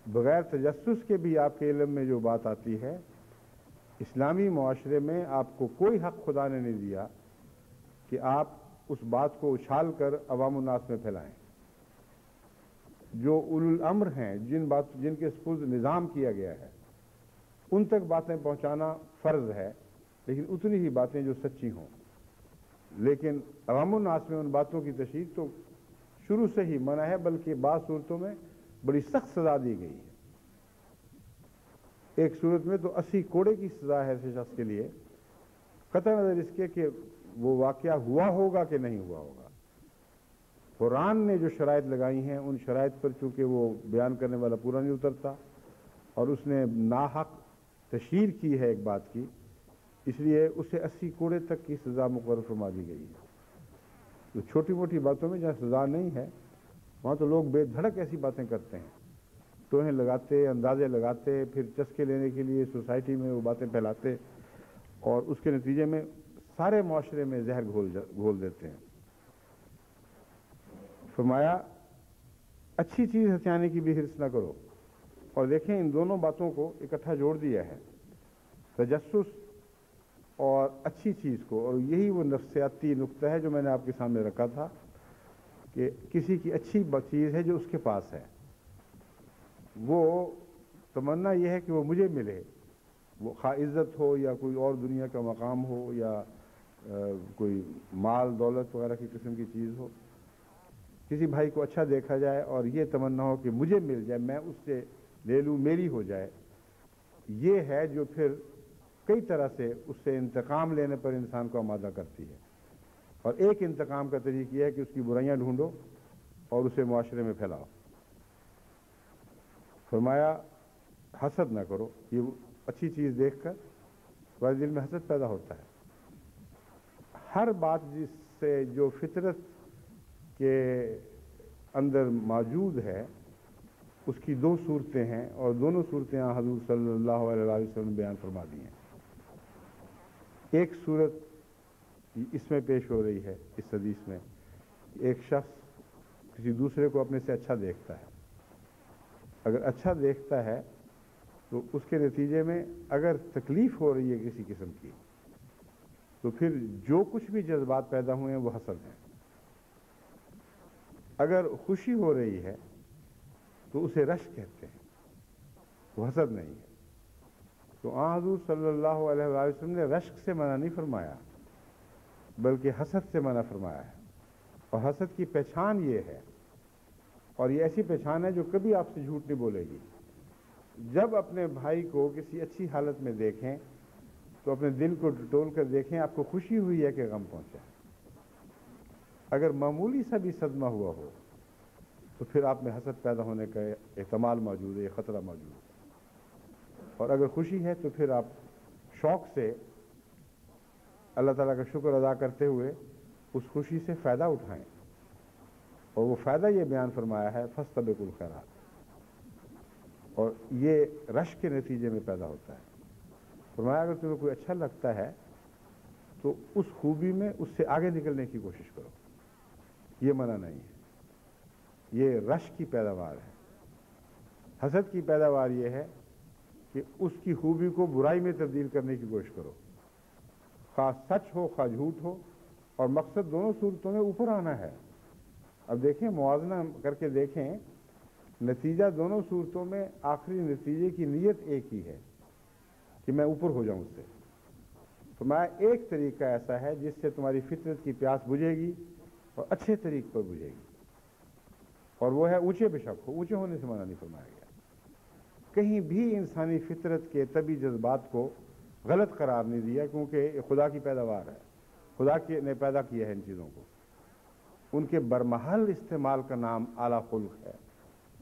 بغیر تجسس کے بھی آپ کے علم میں جو بات آتی ہے، اسلامی معاشرے میں آپ کو کوئی حق خدا نے نہیں دیا کہ آپ اس بات کو اچھال کر عوام الناس میں پھیلائیں۔ جو اولو الامر ہیں، جن کے سپرد نظام کیا گیا ہے، ان تک باتیں پہنچانا فرض ہے، لیکن اتنی ہی باتیں جو سچی ہوں۔ لیکن عوام الناس میں ان باتوں کی تشہیر تو شروع سے ہی منع ہے، بلکہ بعض صورتوں میں بڑی سخت سزا دی گئی ہے۔ ایک صورت میں تو 80 کوڑے کی سزا ہے ایسے شخص کے لیے، قطع نظر اس کے کہ وہ واقعہ ہوا ہوگا کہ نہیں ہوا ہوگا۔ قرآن نے جو شرائط لگائی ہیں، ان شرائط پر چونکہ وہ بیان کرنے والا پورا نہیں اترتا، اور اس نے ناحق تشہیر کی ہے ایک بات کی، اس لیے اسے 80 کوڑے تک کی سزا مقرر فرما دی گئی ہے۔ تو چھوٹی موٹی باتوں میں جہاں سزا نہیں ہے، وہاں تو لوگ بے دھڑک ایسی باتیں کرتے ہیں، ٹوہیں لگاتے، اندازے لگاتے، پھر چسکے لینے کے لیے سوسائٹی میں وہ باتیں پھیلاتے، اور اس کے نتیجے میں سارے معاشرے میں زہر گھول دیتے ہیں۔ فرمایا اچھی چیز ہتھیانے کی بھی حرص نہ کرو، اور دیکھیں ان دونوں باتوں کو اکٹھا جوڑ دیا ہے، تجسس اور اچھی چیز کو، اور یہی وہ نفسیاتی نقطہ ہے جو میں نے آپ کے سامنے رکھا تھا کہ کسی کی اچھی چیز ہے جو اس کے پاس ہے، وہ تمنا یہ ہے کہ وہ مجھے ملے، وہ خواہ عزت ہو یا کوئی اور دنیا کا مقام ہو یا کوئی مال دولت وغیرہ کی قسم کی چیز ہو، کسی بھائی کو اچھا دیکھا جائے اور یہ تمنا ہو کہ مجھے مل جائے، میں اس سے لے لوں، میری ہو جائے، یہ ہے جو پھر کئی طرح سے اس سے انتقام لینے پر انسان کو آمادہ کرتی ہے۔ اور ایک انتقام کا طریقہ یہ ہے کہ اس کی برائیاں ڈھونڈو اور اسے معاشرے میں پھیلاؤ۔ فرمایا حسد نہ کرو، یہ اچھی چیز دیکھ کر تمہارے دل میں حسد پیدا ہوتا ہے۔ ہر بات جس سے جو فطرت کے اندر موجود ہے، اس کی دو صورتیں ہیں، اور دونوں صورتیں حضور صلی اللہ علیہ وسلم نے بیان فرما دی ہیں۔ ایک صورت اس میں پیش ہو رہی ہے اس حدیث میں، ایک شخص کسی دوسرے کو اپنے سے اچھا دیکھتا ہے، اگر اچھا دیکھتا ہے تو اس کے نتیجے میں اگر تکلیف ہو رہی ہے کسی قسم کی، تو پھر جو کچھ بھی جذبات پیدا ہوئے ہیں وہ حسد ہیں۔ اگر خوشی ہو رہی ہے تو اسے رشک کہتے ہیں، وہ حسد نہیں ہے۔ تو حضور صلی اللہ علیہ وسلم نے رشک سے منع نہیں فرمایا، بلکہ حسد سے منع فرمایا ہے، اور حسد کی پہچان یہ ہے، اور یہ ایسی پہچان ہے جو کبھی آپ سے جھوٹ نہیں بولے گی۔ جب اپنے بھائی کو کسی اچھی حالت میں دیکھیں تو اپنے دل کو ٹٹول کر دیکھیں آپ کو خوشی ہوئی ہے کہ غم پہنچا ہے۔ اگر معمولی سا بھی صدمہ ہوا ہو تو پھر آپ میں حسد پیدا ہونے کا احتمال موجود ہے، یہ خطرہ موجود ہے۔ اور اگر خوشی ہے تو پھر آپ شوق سے اللہ تعالیٰ کا شکر ادا کرتے ہوئے اس خوشی سے فائدہ اٹھائیں، اور وہ فائدہ یہ بیان فرمایا ہے فاستبقوا الخیرات، اور یہ رشک کے نتیجے میں پیدا ہوتا ہے۔ فرمایا اگر تمہیں کوئی اچھا لگتا ہے تو اس خوبی میں اس سے آگے نکلنے کی کوشش کرو، یہ منع نہیں ہے، یہ رشک کی پیداوار ہے۔ حسد کی پیداوار یہ ہے کہ اس کی خوبی کو برائی میں تبدیل کرنے کی کوشش کرو، خواہ سچ ہو خواہ جھوٹ ہو، اور مقصد دونوں صورتوں میں اوپر آنا ہے۔ اب دیکھیں، موازنہ کر کے دیکھیں، نتیجہ دونوں صورتوں میں آخری نتیجے کی نیت ایک ہی ہے کہ میں اوپر ہو جاؤں اس سے۔ فرمایا ایک طریقہ ایسا ہے جس سے تمہاری فطرت کی پیاس بجھے گی اور اچھے طریقے پر بجھے گی، اور وہ ہے اونچے بے شک ہو، اونچے ہونے سے منع نہیں فرمایا گیا۔ کہیں بھی انسانی فطرت کے طبعی جذبات کو غلط قرار نہیں دیا، کیونکہ یہ خدا کی پیداوار ہے، خدا نے پیدا کیا ہے ان چیزوں کو۔ ان کے برمحل استعمال کا نام اعلیٰ خلق ہے،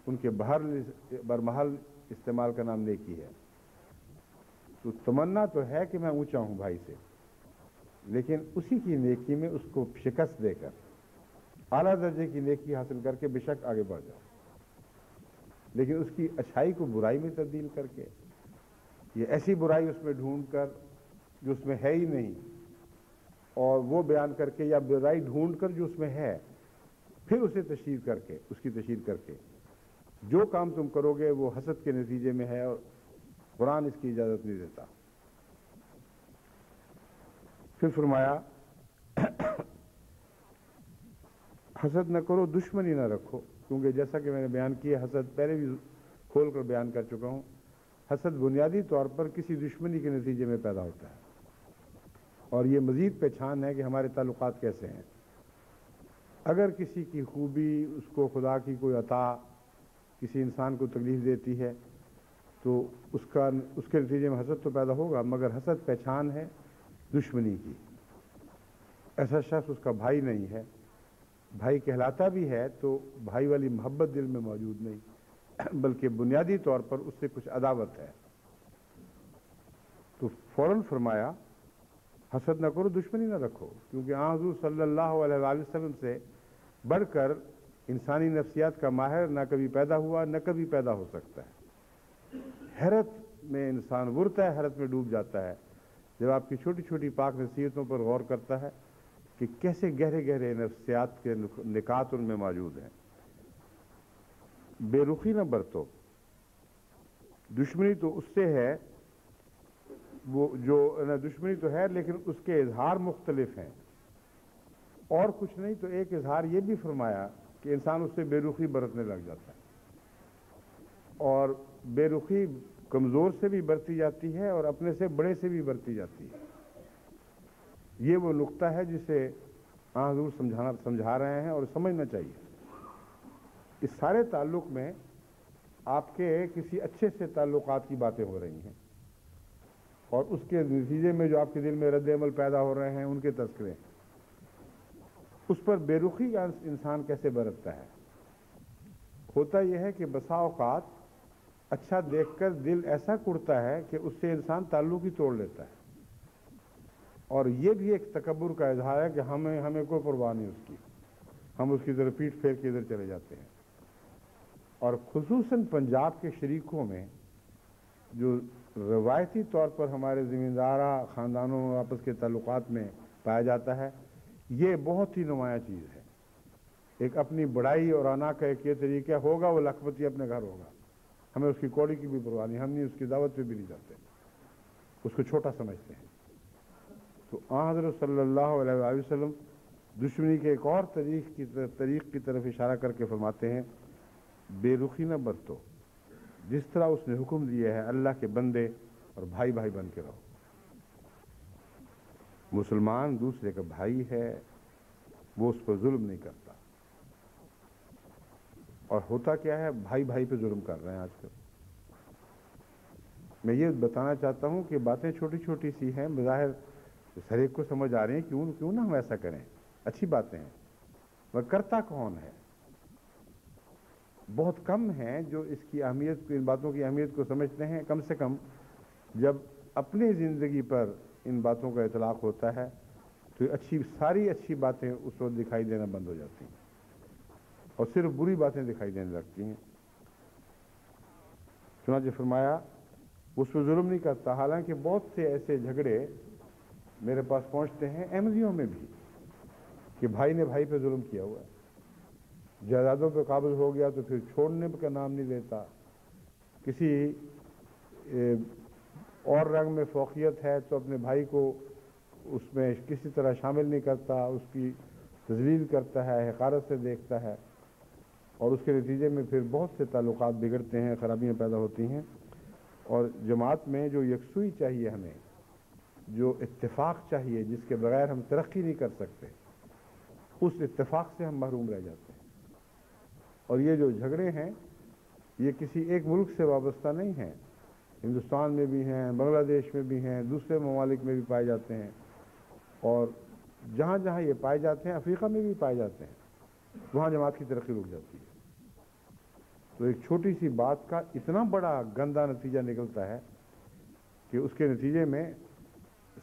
ان کے برمحل استعمال کا نام نیکی ہے۔ تو تمنا تو ہے کہ میں اونچا ہوں بھائی سے، لیکن اسی کی نیکی میں اس کو شکست دے کر اعلیٰ درجے کی نیکی حاصل کر کے بے شک آگے بڑھ جاؤ، لیکن اس کی اچھائی کو برائی میں تبدیل کر کے، یہ ایسی برائی اس میں ڈھونڈ کر جو اس میں ہے ہی نہیں، اور وہ بیان کر کے، یا برائی ڈھونڈ کر جو اس میں ہے پھر اسے تشہیر کر کے، اس کی تشہیر کر کے جو کام تم کرو گے وہ حسد کے نتیجے میں ہے، اور قرآن اس کی اجازت نہیں دیتا۔ پھر فرمایا حسد نہ کرو، دشمنی نہ رکھو، کیونکہ جیسا کہ میں نے بیان کیا، حسد پہلے بھی کھول کر بیان کر چکا ہوں، حسد بنیادی طور پر کسی دشمنی کے نتیجے میں پیدا ہوتا ہے، اور یہ مزید پہچان ہے کہ ہمارے تعلقات کیسے ہیں۔ اگر کسی کی خوبی، اس کو خدا کی کوئی عطا کسی انسان کو تکلیف دیتی ہے تو اس کے نتیجے میں حسد تو پیدا ہوگا، مگر حسد پہچان ہے دشمنی کی۔ ایسا شخص اس کا بھائی نہیں ہے، بھائی کہلاتا بھی ہے تو بھائی والی محبت دل میں موجود نہیں، بلکہ بنیادی طور پر اس سے کچھ عداوت ہے۔ تو فوراً فرمایا حسد نہ کرو، دشمنی نہ رکھو، کیونکہ حضور صلی اللہ علیہ وآلہ وسلم سے بڑھ کر انسانی نفسیات کا ماہر نہ کبھی پیدا ہوا، نہ کبھی پیدا ہو سکتا ہے۔ حیرت میں انسان ورتا ہے، حیرت میں ڈوب جاتا ہے جب آپ کی چھوٹی چھوٹی پاک نصیحتوں پر غور کرتا ہے کہ کیسے گہرے گہرے نفسیات کے نکات ان میں موجود ہیں۔ بے رخی نہ برتو، دشمنی تو اس سے ہے، وہ جو دشمنی تو ہے لیکن اس کے اظہار مختلف ہیں، اور کچھ نہیں تو ایک اظہار یہ بھی فرمایا کہ انسان اس سے بے رخی برتنے لگ جاتا ہے، اور بے رخی کمزور سے بھی برتی جاتی ہے اور اپنے سے بڑے سے بھی برتی جاتی ہے۔ یہ وہ نقطہ ہے جسے حضور سمجھا رہے ہیں اور سمجھنا چاہیے۔ اس سارے تعلق میں آپ کے کسی اچھے سے تعلقات کی باتیں ہو رہی ہیں، اور اس کے نتیجے میں جو آپ کے دل میں رد عمل پیدا ہو رہے ہیں ان کے تذکرے، اس پر بے رخی کا انسان کیسے برتتا ہے۔ ہوتا یہ ہے کہ بسا اوقات اچھا دیکھ کر دل ایسا کڑتا ہے کہ اس سے انسان تعلق ہی توڑ لیتا ہے، اور یہ بھی ایک تکبر کا اظہار ہے کہ ہمیں کوئی پرواہ نہیں اس کی، ہم اس کی طرف پیٹ پھیر کے ادھر چلے جاتے ہیں۔ اور خصوصاً پنجاب کے شریکوں میں جو روایتی طور پر ہمارے زمیندارہ خاندانوں آپس کے تعلقات میں پایا جاتا ہے، یہ بہت ہی نمایاں چیز ہے۔ ایک اپنی بڑائی اور آنا کا ایک یہ طریقہ ہوگا، وہ لکھپتی اپنے گھر ہوگا، ہمیں اس کی کوڑی کی بھی پرواہ نہیں، ہم نہیں اس کی دعوت پہ بھی نہیں جاتے، اس کو چھوٹا سمجھتے ہیں۔ تو حضرت صلی اللہ علیہ وآلہ وسلم دشمنی کے ایک اور طریق کی طرف اشارہ کر کے فرماتے ہیں، بے رخی نہ برتو، جس طرح اس نے حکم دیا ہے اللہ کے بندے اور بھائی بھائی بن کے رہو۔ مسلمان دوسرے کا بھائی ہے، وہ اس پر ظلم نہیں کرتا، اور ہوتا کیا ہے، بھائی بھائی پہ ظلم کر رہے ہیں آج کل۔ میں یہ بتانا چاہتا ہوں کہ باتیں چھوٹی چھوٹی سی ہیں، بظاہر ہر ایک کو سمجھ آ رہی ہیں، کیوں نہ ہم ایسا کریں، اچھی باتیں ہیں، مگر کرتا کون ہے؟ بہت کم ہیں جو اس کی اہمیت، ان باتوں کی اہمیت کو سمجھتے ہیں۔ کم سے کم جب اپنی زندگی پر ان باتوں کا اطلاق ہوتا ہے تو ساری اچھی باتیں اس وقت دکھائی دینا بند ہو جاتی ہیں، اور صرف بری باتیں دکھائی دینے لگتی ہیں۔ چنانچہ فرمایا اس پہ ظلم نہیں کرتا، حالانکہ بہت سے ایسے جھگڑے میرے پاس پہنچتے ہیں احمدیوں میں بھی، کہ بھائی نے بھائی پہ ظلم کیا ہوا ہے، جائیدادوں پہ قابض ہو گیا تو پھر چھوڑنے کا نام نہیں لیتا، کسی اور رنگ میں فوقیت ہے تو اپنے بھائی کو اس میں کسی طرح شامل نہیں کرتا، اس کی تذلیل کرتا ہے، حقارت سے دیکھتا ہے، اور اس کے نتیجے میں پھر بہت سے تعلقات بگڑتے ہیں، خرابیاں پیدا ہوتی ہیں۔ اور جماعت میں جو یکسوئی چاہیے، ہمیں جو اتفاق چاہیے، جس کے بغیر ہم ترقی نہیں کر سکتے، اس اتفاق سے ہم محروم رہ جاتے ہیں۔ اور یہ جو جھگڑے ہیں یہ کسی ایک ملک سے وابستہ نہیں ہیں، ہندوستان میں بھی ہیں، بنگلہ دیش میں بھی ہیں، دوسرے ممالک میں بھی پائے جاتے ہیں، اور جہاں جہاں یہ پائے جاتے ہیں، افریقہ میں بھی پائے جاتے ہیں، وہاں جماعت کی ترقی رک جاتی ہے۔ تو ایک چھوٹی سی بات کا اتنا بڑا گندا نتیجہ نکلتا ہے کہ اس کے نتیجے میں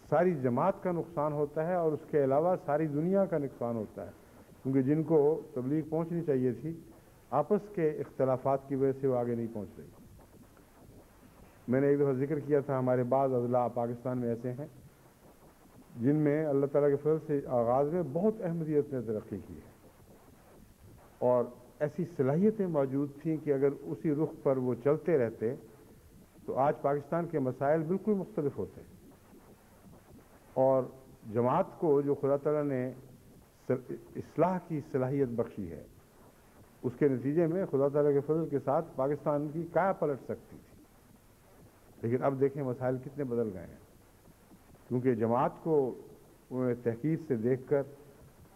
ساری جماعت کا نقصان ہوتا ہے، اور اس کے علاوہ ساری دنیا کا نقصان ہوتا ہے، کیونکہ جن کو تبلیغ پہنچنی چاہیے تھی، آپس کے اختلافات کی وجہ سے وہ آگے نہیں پہنچ رہی۔ میں نے ایک دفعہ ذکر کیا تھا، ہمارے بعض اضلاع پاکستان میں ایسے ہیں جن میں اللہ تعالیٰ کے فضل سے آغاز میں بہت احمدیت نے ترقی کی ہے، اور ایسی صلاحیتیں موجود تھیں کہ اگر اسی رخ پر وہ چلتے رہتے تو آج پاکستان کے مسائل بالکل مختلف ہوتے ہیں۔ اور جماعت کو جو خدا تعالیٰ نے اصلاح کی صلاحیت بخشی ہے، اس کے نتیجے میں خدا تعالیٰ کے فضل کے ساتھ پاکستان کی کایا پلٹ سکتی تھی، لیکن اب دیکھیں مسائل کتنے بدل گئے ہیں، کیونکہ جماعت کو انہوں نے تحقیر سے دیکھ کر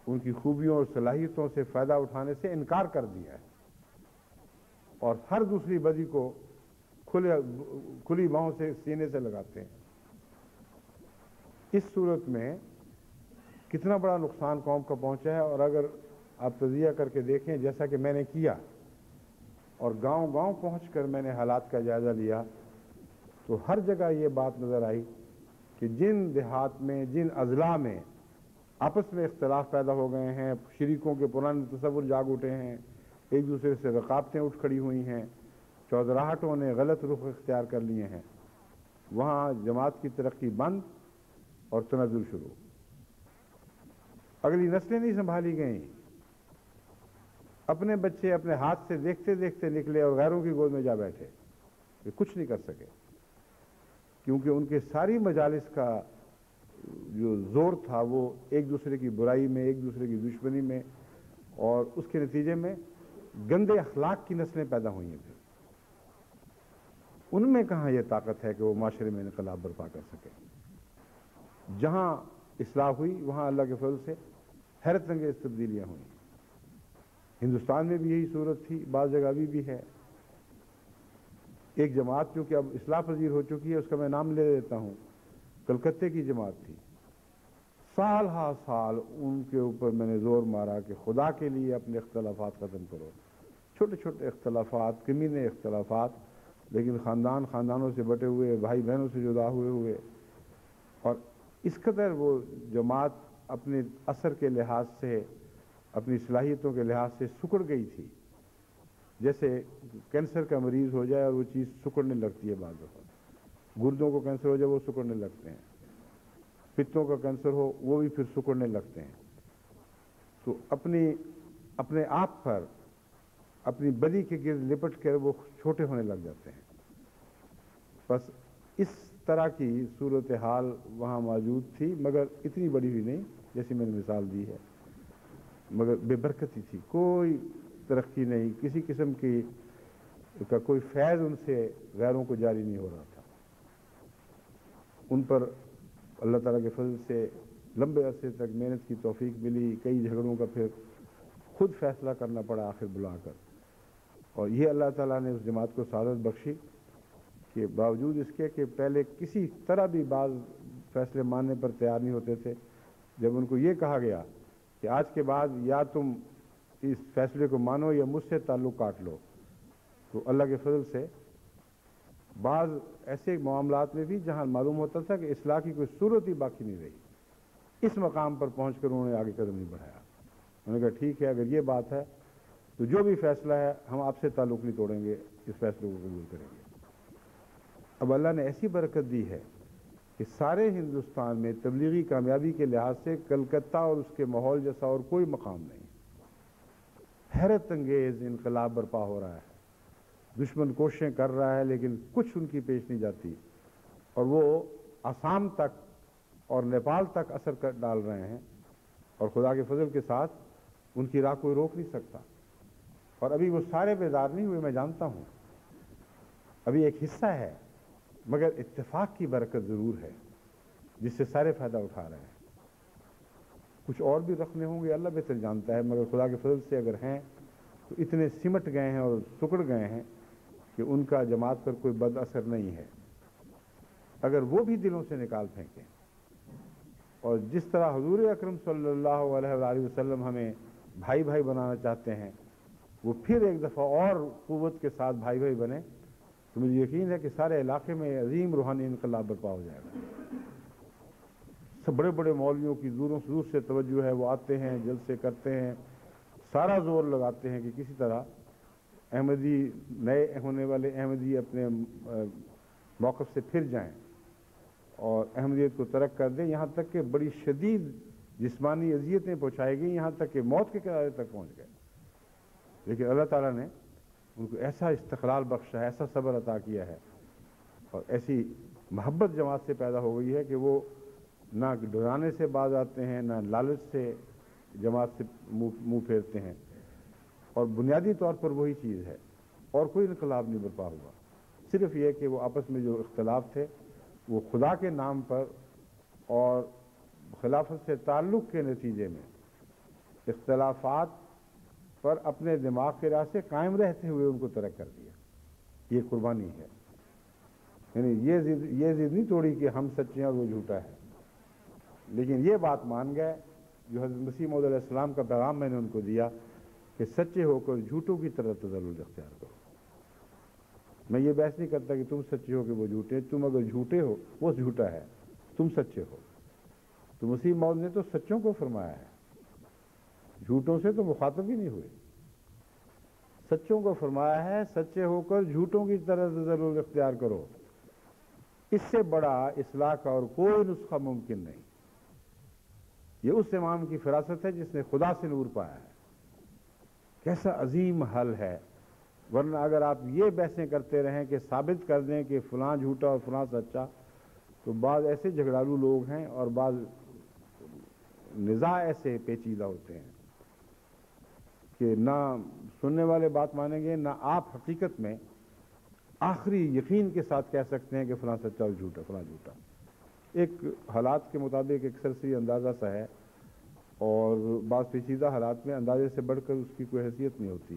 ان کی خوبیوں اور صلاحیتوں سے فائدہ اٹھانے سے انکار کر دیا ہے، اور ہر دوسری بدی کو کھلی باہوں سے سینے سے لگاتے ہیں۔ اس صورت میں کتنا بڑا نقصان قوم کا پہنچا ہے، اور اگر آپ تجزیہ کر کے دیکھیں جیسا کہ میں نے کیا، اور گاؤں گاؤں پہنچ کر میں نے حالات کا جائزہ لیا، تو ہر جگہ یہ بات نظر آئی کہ جن دیہات میں، جن اضلاع میں آپس میں اختلاف پیدا ہو گئے ہیں، شریکوں کے پرانے تصور جاگ اٹھے ہیں، ایک دوسرے سے رقابتیں اٹھ کھڑی ہوئی ہیں، چودراہٹوں نے غلط رخ اختیار کر لیے ہیں، وہاں جماعت کی ترقی بند اور تنزل شروع۔ اگلی نسلیں نہیں سنبھالی گئیں، اپنے بچے اپنے ہاتھ سے دیکھتے دیکھتے نکلے اور غیروں کی گود میں جا بیٹھے، یہ کچھ نہیں کر سکے، کیونکہ ان کے ساری مجالس کا جو زور تھا وہ ایک دوسرے کی برائی میں، ایک دوسرے کی دشمنی میں، اور اس کے نتیجے میں گندے اخلاق کی نسلیں پیدا ہوئی ہیں۔ پھر ان میں کہاں یہ طاقت ہے کہ وہ معاشرے میں انقلاب برپا کر سکے۔ جہاں اصلاح ہوئی وہاں اللہ کے فضل سے حیرت انگیز تبدیلیاں ہوئیں۔ ہندوستان میں بھی یہی صورت تھی، بعض جگہ بھی ہے۔ ایک جماعت جو کہ اب اصلاح پذیر ہو چکی ہے، اس کا میں نام لے دیتا ہوں، کلکتے کی جماعت تھی، سال ہا سال ان کے اوپر میں نے زور مارا کہ خدا کے لیے اپنے اختلافات ختم کرو، چھوٹے چھوٹے اختلافات، کمینے اختلافات، لیکن خاندانوں سے بٹے ہوئے، بھائی بہنوں سے جدا ہوئے، اور اس قدر وہ جماعت اپنے اثر کے لحاظ سے، اپنی صلاحیتوں کے لحاظ سے سکڑ گئی تھی، جیسے کینسر کا مریض ہو جائے اور وہ چیز سکڑنے لگتی ہے، بعض دفعہ گردوں کو کینسر ہو جائے وہ سکڑنے لگتے ہیں، پتوں کا کینسر ہو وہ بھی پھر سکڑنے لگتے ہیں، تو اپنے آپ پر اپنی بدی کے گرد لپٹ کر وہ چھوٹے ہونے لگ جاتے ہیں۔ بس اس طرح کی صورتحال وہاں موجود تھی، مگر اتنی بڑی بھی نہیں جیسی میں نے مثال دی ہے، مگر بے برکتی تھی، کوئی ترقی نہیں، کسی قسم کا کوئی فیض ان سے غیروں کو جاری نہیں ہو رہا تھا۔ ان پر اللہ تعالیٰ کے فضل سے لمبے عرصے تک محنت کی توفیق ملی، کئی جھگڑوں کا پھر خود فیصلہ کرنا پڑا آخر بلا کر، اور یہ اللہ تعالیٰ نے اس جماعت کو سعادت بخشی کہ باوجود اس کے کہ پہلے کسی طرح بھی بعض فیصلے ماننے پر تیار نہیں ہوتے تھے، جب ان کو یہ کہا گیا کہ آج کے بعد یا تم اس فیصلے کو مانو یا مجھ سے تعلق کاٹ لو، تو اللہ کے فضل سے بعض ایسے معاملات میں بھی جہاں معلوم ہوتا تھا کہ اصلاح کی کوئی صورت ہی باقی نہیں رہی، اس مقام پر پہنچ کر انہوں نے آگے قدم نہیں بڑھایا۔ انہوں نے کہا ٹھیک ہے، اگر یہ بات ہے تو جو بھی فیصلہ ہے ہم آپ سے تعلق نہیں توڑیں گے، اس فیصلے کو قبول کریں گے۔ اب اللہ نے ایسی برکت دی ہے کہ سارے ہندوستان میں تبلیغی کامیابی کے لحاظ سے کلکتہ اور اس کے ماحول جیسا اور کوئی مقام نہیں، حیرت انگیز انقلاب برپا ہو رہا ہے، دشمن کوششیں کر رہا ہے لیکن کچھ ان کی پیش نہیں جاتی، اور وہ آسام تک اور نیپال تک اثر ڈال رہے ہیں، اور خدا کے فضل کے ساتھ ان کی راہ کوئی روک نہیں سکتا۔ اور ابھی وہ سارے بیدار نہیں ہوئے، میں جانتا ہوں، ابھی ایک حصہ ہے، مگر اتفاق کی برکت ضرور ہے جس سے سارے فائدہ اٹھا رہے ہیں۔ کچھ اور بھی رکھنے ہوں گے، اللہ بہتر جانتا ہے، مگر خدا کے فضل سے اگر ہیں تو اتنے سمٹ گئے ہیں اور سکڑ گئے ہیں کہ ان کا جماعت پر کوئی بد اثر نہیں ہے۔ اگر وہ بھی دلوں سے نکال پھینکیں، اور جس طرح حضور اکرم صلی اللہ علیہ وآلہ وسلم ہمیں بھائی بھائی بنانا چاہتے ہیں، وہ پھر ایک دفعہ اور قوت کے ساتھ بھائی بھائی بنے، تو مجھے یقین ہے کہ سارے علاقے میں عظیم روحانی انقلاب برپا ہو جائے گا۔ سب بڑے بڑے مولویوں کی دور سے توجہ ہے، وہ آتے ہیں، جلسے کرتے ہیں، سارا زور لگاتے ہیں کہ کسی طرح احمدی، نئے ہونے والے احمدی اپنے موقف سے پھر جائیں اور احمدیت کو ترک کر دیں، یہاں تک کہ بڑی شدید جسمانی اذیتیں پہنچائی گئیں، یہاں تک کہ موت کے کنارے تک پہنچ گئے۔ لیکن اللہ تعالیٰ نے ان کو ایسا استقلال بخشا ہے، ایسا صبر عطا کیا ہے، اور ایسی محبت جماعت سے پیدا ہو گئی ہے کہ وہ نہ ڈرانے سے باز آتے ہیں، نہ لالچ سے جماعت سے منہ پھیرتے ہیں، اور بنیادی طور پر وہی چیز ہے، اور کوئی انقلاب نہیں برپا ہوا، صرف یہ کہ وہ آپس میں جو اختلاف تھے وہ خدا کے نام پر اور خلافت سے تعلق کے نتیجے میں اختلافات پر اپنے دماغ کے راستے قائم رہتے ہوئے ان کو ترک کر دیا۔ یہ قربانی ہے، یعنی یہ ضد نہیں توڑی کہ ہم سچے ہیں اور وہ جھوٹا ہے، لیکن یہ بات مان گئے جو حضرت مسیح موعود علیہ السلام کا پیغام میں نے ان کو دیا کہ سچے ہو کر جھوٹوں کی طرف تزلل اختیار کرو۔ میں یہ بحث نہیں کرتا کہ تم سچے ہو کہ وہ جھوٹے، تم اگر جھوٹے ہو وہ جھوٹا ہے، تم سچے ہو۔ تو مسیح موعود نے تو سچوں کو فرمایا ہے، جھوٹوں سے تو مخاطب ہی نہیں ہوئے، سچوں کو فرمایا ہے سچے ہو کر جھوٹوں کی طرف تزلل اختیار کرو۔ اس سے بڑا اصلاح کا اور کوئی نسخہ ممکن نہیں۔ یہ اس امام کی فراست ہے جس نے خدا سے نور پایا ہے، کیسا عظیم حل ہے۔ ورنہ اگر آپ یہ بحثیں کرتے رہیں کہ ثابت کر دیں کہ فلاں جھوٹا اور فلاں سچا، تو بعض ایسے جھگڑالو لوگ ہیں اور بعض نزاع ایسے پیچیدہ ہوتے ہیں کہ نہ سننے والے بات مانیں گے، نہ آپ حقیقت میں آخری یقین کے ساتھ کہہ سکتے ہیں کہ فلاں سچا اور جھوٹا، فلاں جھوٹا۔ ایک حالات کے مطابق ایک سرسری اندازہ سا ہے، اور بعض پیچیدہ حالات میں اندازے سے بڑھ کر اس کی کوئی حیثیت نہیں ہوتی،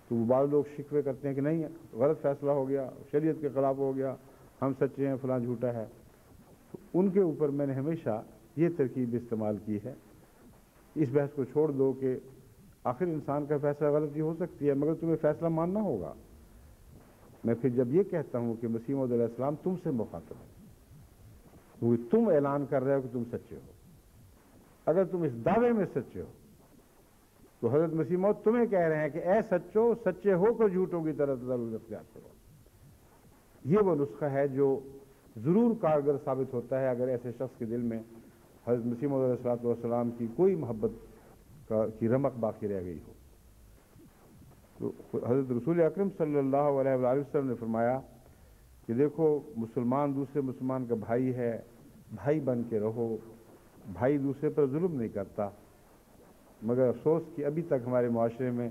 تو وہ بعض لوگ شکوے کرتے ہیں کہ نہیں غلط فیصلہ ہو گیا، شریعت کے خلاف ہو گیا، ہم سچے ہیں، فلاں جھوٹا ہے۔ تو ان کے اوپر میں نے ہمیشہ یہ ترکیب استعمال کی ہے، اس بحث کو چھوڑ دو کہ آخر انسان کا فیصلہ غلطی ہو سکتی ہے، مگر تمہیں فیصلہ ماننا ہوگا۔ میں پھر جب یہ کہتا ہوں کہ مسیح موعود علیہ السلام تم سے مخاطب ہے، کیونکہ تم اعلان کر رہے ہو کہ تم سچے ہو، اگر تم اس دعوے میں سچے ہو تو حضرت مسیح موعود تمہیں کہہ رہے ہیں کہ اے سچو، سچے ہو کر جھوٹوں کی طرف تزلل اختیار کرو۔ یہ وہ نسخہ ہے جو ضرور کارگر ثابت ہوتا ہے اگر ایسے شخص کے دل میں حضرت مسیح موعود علیہ السلام کی کوئی محبت کی رمق باقی رہ گئی ہو۔ تو حضرت رسول اکرم صلی اللہ علیہ وآلہ وسلم نے فرمایا کہ دیکھو، مسلمان دوسرے مسلمان کا بھائی ہے، بھائی بن کے رہو، بھائی دوسرے پر ظلم نہیں کرتا، مگر افسوس کہ ابھی تک ہمارے معاشرے میں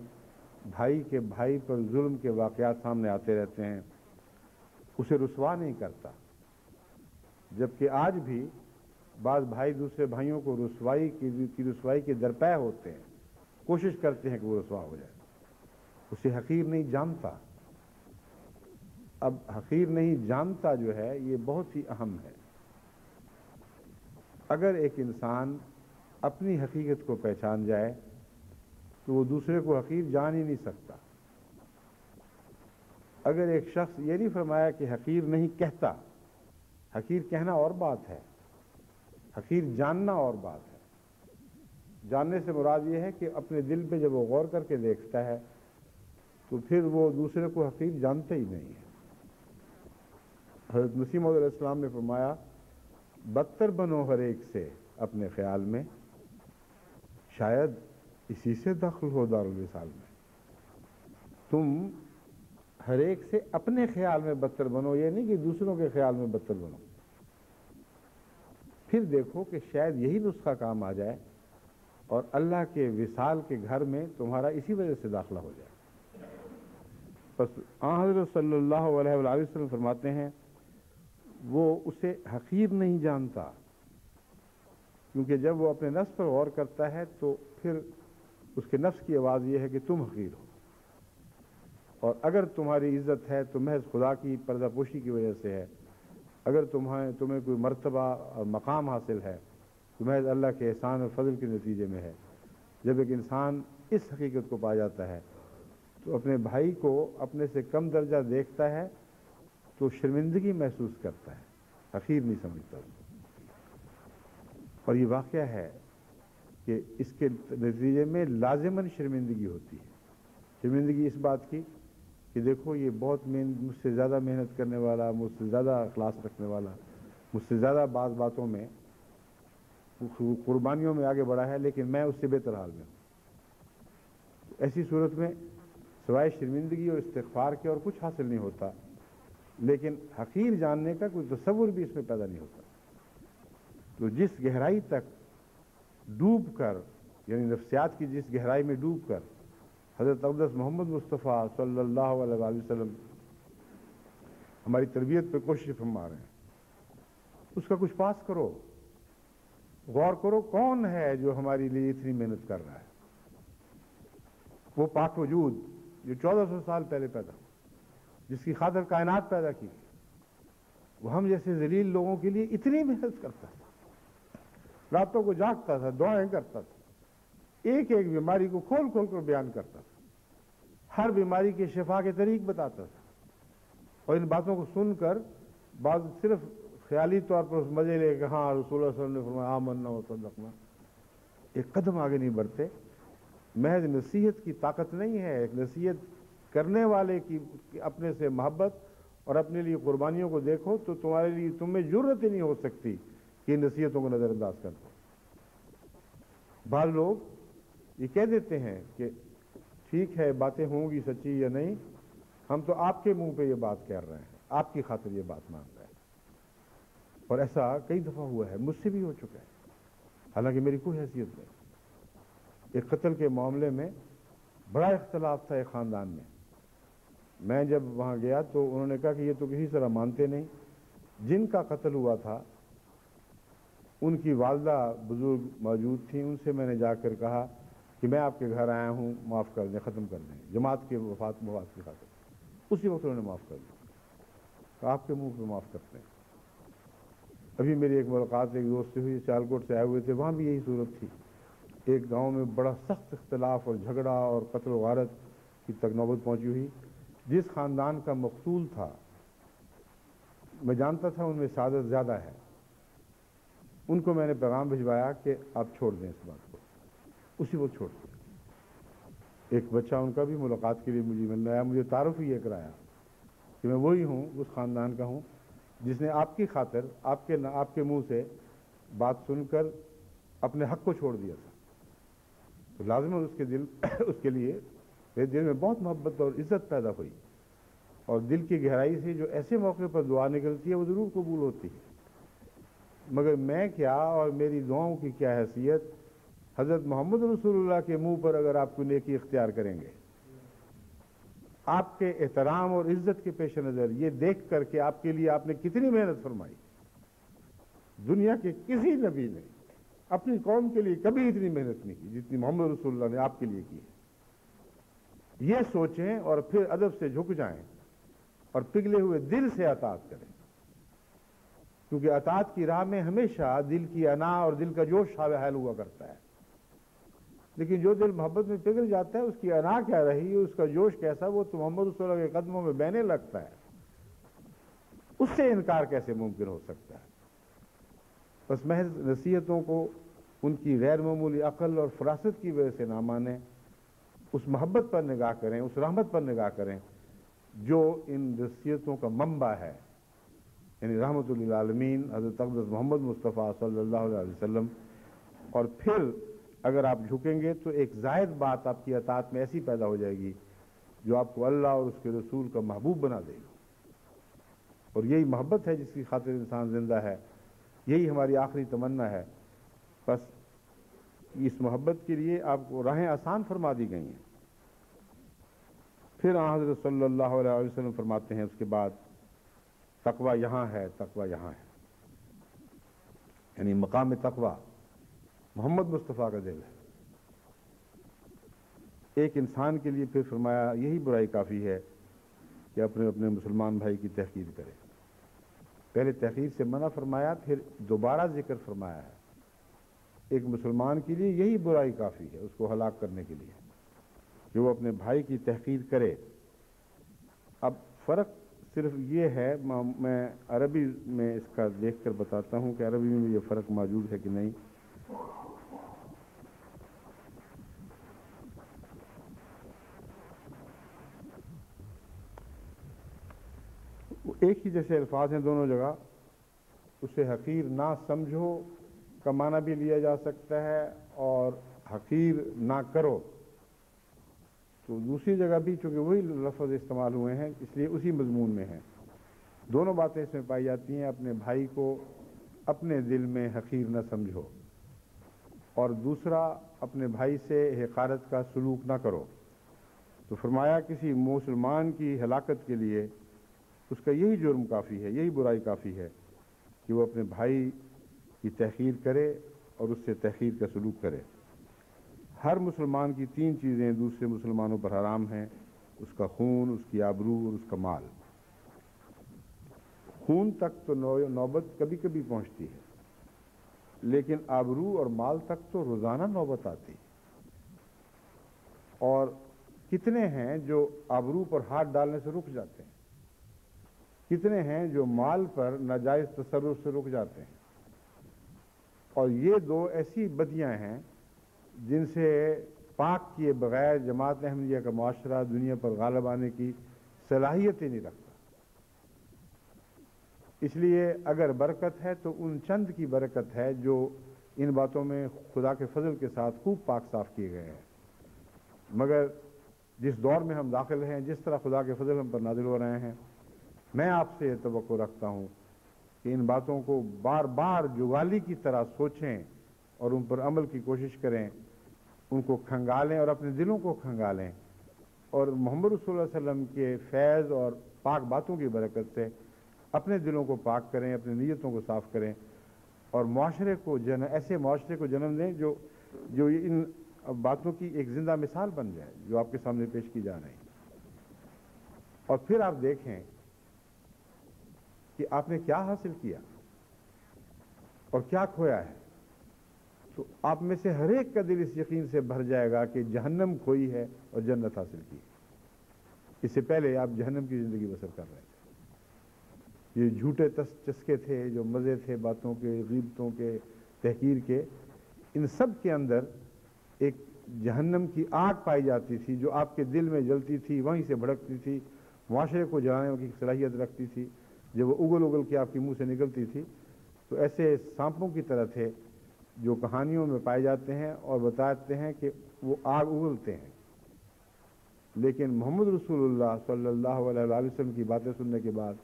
بھائی کے بھائی پر ظلم کے واقعات سامنے آتے رہتے ہیں، اسے رسوا نہیں کرتا، جبکہ آج بھی بعض بھائی دوسرے بھائیوں کو رسوائی کے درپے ہوتے ہیں، کوشش کرتے ہیں کہ وہ رسوا ہو جائے، اسے حقیر نہیں جانتا۔ اب حقیر نہیں جانتا جو ہے یہ بہت ہی اہم ہے۔ اگر ایک انسان اپنی حقیقت کو پہچان جائے تو وہ دوسرے کو حقیر جان ہی نہیں سکتا۔ اگر ایک شخص یہ نہیں فرمایا کہ حقیر نہیں کہتا، حقیر کہنا اور بات ہے، حقیر جاننا اور بات ہے۔ جاننے سے مراد یہ ہے کہ اپنے دل پہ جب وہ غور کر کے دیکھتا ہے تو پھر وہ دوسرے کو حقیر جانتا ہی نہیں ہے۔ حضرت مسیح موعود علیہ السلام نے فرمایا بدتر بنو ہر ایک سے اپنے خیال میں، شاید اسی سے دخل ہو دارالوصال میں۔ تم ہر ایک سے اپنے خیال میں بدتر بنو، یہ نہیں کہ دوسروں کے خیال میں بدتر بنو۔ پھر دیکھو کہ شاید یہی نسخہ کام آ جائے اور اللہ کے وصال کے گھر میں تمہارا اسی وجہ سے داخلہ ہو جائے۔ بس حضرت صلی اللہ علیہ وآلہ وسلم فرماتے ہیں وہ اسے حقیر نہیں جانتا، کیونکہ جب وہ اپنے نفس پر غور کرتا ہے تو پھر اس کے نفس کی آواز یہ ہے کہ تم حقیر ہو، اور اگر تمہاری عزت ہے تو محض خدا کی پردہ پوشی کی وجہ سے ہے، اگر تمہیں کوئی مرتبہ اور مقام حاصل ہے تو محض اللہ کے احسان اور فضل کے نتیجے میں ہے۔ جب ایک انسان اس حقیقت کو پا جاتا ہے تو اپنے بھائی کو اپنے سے کم درجہ دیکھتا ہے تو شرمندگی محسوس کرتا ہے، حقیر نہیں سمجھتا اس کو۔ اور یہ واقعہ ہے کہ اس کے نتیجے میں لازماً شرمندگی ہوتی ہے۔ شرمندگی اس بات کی کہ دیکھو یہ بہت مجھ سے زیادہ محنت کرنے والا، مجھ سے زیادہ اخلاص رکھنے والا، مجھ سے زیادہ بعض باتوں میں قربانیوں میں آگے بڑھا ہے، لیکن میں اس سے بہتر حال میں ہوں۔ ایسی صورت میں سوائے شرمندگی اور استغفار کے اور کچھ حاصل نہیں ہوتا، لیکن حقیر جاننے کا کوئی تصور بھی اس میں پیدا نہیں ہوتا۔ تو جس گہرائی تک ڈوب کر، یعنی نفسیات کی جس گہرائی میں ڈوب کر حضرت اقدس محمد مصطفیٰ صلی اللہ علیہ وآلہ وسلم ہماری تربیت پہ کوشش فرما رہے ہیں، اس کا کچھ پاس کرو، غور کرو کون ہے جو ہمارے لیے اتنی محنت کر رہا ہے۔ وہ پاک وجود جو 1400 سال پہلے پیدا ہوا، جس کی خاطر کائنات پیدا کی، وہ ہم جیسے ذلیل لوگوں کے لیے اتنی محنت کرتا تھا، راتوں کو جاگتا تھا، دعائیں کرتا تھا، ایک ایک بیماری کو کھول کھول کر بیان کرتا تھا، ہر بیماری کے شفا کے طریق بتاتا تھا۔ اور ان باتوں کو سن کر بعض صرف خیالی طور پر اس مزے لے کہ ہاں رسول اللہ صلی اللہ علیہ وسلم نے فرمایا آمنا و صدقنا، ایک قدم آگے نہیں بڑھتے۔ محض نصیحت کی طاقت نہیں ہے، ایک نصیحت کرنے والے کی اپنے سے محبت اور اپنے لیے قربانیوں کو دیکھو تو تمہارے لیے تم میں جرت ہی نہیں ہو سکتی کہ نصیحتوں کو نظر انداز کر دو۔ بعض لوگ یہ کہہ دیتے ہیں کہ ٹھیک ہے باتیں ہوں گی سچی یا نہیں، ہم تو آپ کے منہ پہ یہ بات کہہ رہے ہیں، آپ کی خاطر یہ بات مان رہے ہیں۔ اور ایسا کئی دفعہ ہوا ہے، مجھ سے بھی ہو چکا ہے، حالانکہ میری کوئی حیثیت نہیں۔ ایک قتل کے معاملے میں بڑا اختلاف تھا ایک خاندان میں جب وہاں گیا تو انہوں نے کہا کہ یہ تو کسی طرح مانتے نہیں، جن کا قتل ہوا تھا ان کی والدہ بزرگ موجود تھیں، ان سے میں نے جا کر کہا کہ میں آپ کے گھر آیا ہوں، معاف کر دیں، ختم کر دیں جماعت کے وفات کی خاطر۔ اسی وقت انہوں نے معاف کر دیا، تو آپ کے منہ پہ معاف کرتے ہیں۔ ابھی میری ایک ملاقات ایک دوست سے ہوئی، سیالکوٹ سے آئے ہوئے تھے، وہاں بھی یہی صورت تھی۔ ایک گاؤں میں بڑا سخت اختلاف اور جھگڑا اور قتل و غارت کی تک نوبت پہنچی ہوئی۔ جس خاندان کا مقتول تھا میں جانتا تھا ان میں سعادت زیادہ ہے، ان کو میں نے پیغام بھجوایا کہ آپ چھوڑ دیں اس بات کو، اسی وقت چھوڑ دیں۔ ایک بچہ ان کا بھی ملاقات کے لیے مجھے ملنے آیا، مجھے تعارف ہی یہ کرایا کہ میں وہی ہوں، اس خاندان کا ہوں جس نے آپ کی خاطر آپ کے منہ سے بات سن کر اپنے حق کو چھوڑ دیا تھا۔ تو لازم اس کے لیے میرے دل میں بہت محبت اور عزت پیدا ہوئی، اور دل کی گہرائی سے جو ایسے موقع پر دعا نکلتی ہے وہ ضرور قبول ہوتی ہے۔ مگر میں کیا اور میری دعاؤں کی کیا حیثیت حضرت محمد رسول اللہ کے منہ پر اگر آپ کو نیکی اختیار کریں گے، آپ کے احترام اور عزت کے پیش نظر یہ دیکھ کر کہ آپ کے لیے آپ نے کتنی محنت فرمائی۔ دنیا کے کسی نبی نے اپنی قوم کے لیے کبھی اتنی محنت نہیں کی جتنی محمد رسول اللہ نے آپ کے لیے کی ہے۔ یہ سوچیں اور پھر ادب سے جھک جائیں اور پگھلے ہوئے دل سے اطاعت کریں، کیونکہ اطاعت کی راہ میں ہمیشہ دل کی انا اور دل کا جوش حائل ہوا کرتا ہے، لیکن جو دل محبت میں پگھل جاتا ہے اس کی انا کیا رہی، اس کا جوش کیسا، وہ تو محمد رسول اللہ کے قدموں میں بہنے لگتا ہے، اس سے انکار کیسے ممکن ہو سکتا ہے۔ بس محض نصیحتوں کو ان کی غیر معمولی عقل اور فراست کی وجہ سے نہ مانیں، اس محبت پر نگاہ کریں، اس رحمت پر نگاہ کریں جو ان نصیحتوں کا منبع ہے، یعنی رحمت للعالمین حضرت اقدس محمد مصطفیٰ صلی اللہ علیہ وسلم۔ اور پھر اگر آپ جھکیں گے تو ایک زائد بات آپ کی اطاعت میں ایسی پیدا ہو جائے گی جو آپ کو اللہ اور اس کے رسول کا محبوب بنا دے گا۔ اور یہی محبت ہے جس کی خاطر انسان زندہ ہے، یہی ہماری آخری تمنا ہے۔ بس اس محبت کے لیے آپ کو راہیں آسان فرما دی گئی ہیں۔ پھر حضرت صلی اللہ علیہ وسلم فرماتے ہیں اس کے بعد تقویٰ یہاں ہے، تقویٰ یہاں ہے، یعنی مقام تقویٰ محمد مصطفیٰ کا دل ہے۔ ایک انسان کے لیے پھر فرمایا یہی برائی کافی ہے کہ اپنے مسلمان بھائی کی تحقیر کرے، پہلے تحقیر سے منع فرمایا، پھر دوبارہ ذکر فرمایا ہے۔ ایک مسلمان کے لیے یہی برائی کافی ہے اس کو ہلاک کرنے کے لیے کہ وہ اپنے بھائی کی تحقیر کرے۔ اب فرق صرف یہ ہے، میں عربی میں اس کا دیکھ کر بتاتا ہوں کہ عربی میں یہ فرق موجود ہے کہ نہیں۔ ایک ہی جیسے الفاظ ہیں دونوں جگہ، اسے حقیر نہ سمجھو کا معنی بھی لیا جا سکتا ہے اور حقیر نہ کرو، تو دوسری جگہ بھی چونکہ وہی لفظ استعمال ہوئے ہیں اس لیے اسی مضمون میں ہیں۔ دونوں باتیں اس میں پائی جاتی ہیں، اپنے بھائی کو اپنے دل میں حقیر نہ سمجھو، اور دوسرا اپنے بھائی سے حقارت کا سلوک نہ کرو۔ تو فرمایا کسی مسلمان کی ہلاکت کے لیے اس کا یہی جرم کافی ہے، یہی برائی کافی ہے کہ وہ اپنے بھائی کی تحقیر کرے اور اس سے تحقیر کا سلوک کرے۔ ہر مسلمان کی 3 چیزیں دوسرے مسلمانوں پر حرام ہیں، اس کا خون، اس کی آبرو اور اس کا مال۔ خون تک تو نوبت کبھی کبھی پہنچتی ہے، لیکن آبرو اور مال تک تو روزانہ نوبت آتی ہے۔ اور کتنے ہیں جو آبرو پر ہاتھ ڈالنے سے رک جاتے ہیں، کتنے ہیں جو مال پر ناجائز تصرف سے رک جاتے ہیں۔ اور یہ 2 ایسی بدیاں ہیں جن سے پاک کیے بغیر جماعت احمدیہ کا معاشرہ دنیا پر غالب آنے کی صلاحیت ہی نہیں رکھتا۔ اس لیے اگر برکت ہے تو ان چند کی برکت ہے جو ان باتوں میں خدا کے فضل کے ساتھ خوب پاک صاف کیے گئے ہیں، مگر جس دور میں ہم داخل ہیں، جس طرح خدا کے فضل ہم پر نازل ہو رہے ہیں، میں آپ سے یہ توقع رکھتا ہوں کہ ان باتوں کو بار بار جوالی کی طرح سوچیں اور ان پر عمل کی کوشش کریں، ان کو کھنگالیں اور اپنے دلوں کو کھنگالیں، اور محمد رسول اللہ علیہ وسلم کے فیض اور پاک باتوں کی برکت سے اپنے دلوں کو پاک کریں، اپنی نیتوں کو صاف کریں، اور معاشرے کو ایسے معاشرے کو جنم دیں جو ان باتوں کی ایک زندہ مثال بن جائے جو آپ کے سامنے پیش کی جا رہی ہیں۔ اور پھر آپ دیکھیں کہ آپ نے کیا حاصل کیا اور کیا کھویا ہے، تو آپ میں سے ہر ایک کا دل اس یقین سے بھر جائے گا کہ جہنم کھوئی ہے اور جنت حاصل کی ہے۔ اس سے پہلے آپ جہنم کی زندگی بسر کر رہے تھے۔ یہ جھوٹے چسکے تھے، جو مزے تھے باتوں کے، غیبتوں کے، تحقیر کے، ان سب کے اندر ایک جہنم کی آگ پائی جاتی تھی جو آپ کے دل میں جلتی تھی، وہیں سے بھڑکتی تھی، معاشرے کو جلانے کی صلاحیت رکھتی تھی۔ جب وہ اگل اگل کے آپ کے منہ سے نکلتی تھی تو ایسے سانپوں کی طرح تھے جو کہانیوں میں پائے جاتے ہیں اور بتاتے ہیں کہ وہ آگ اگلتے ہیں، لیکن محمد رسول اللہ صلی اللہ علیہ وسلم کی باتیں سننے کے بعد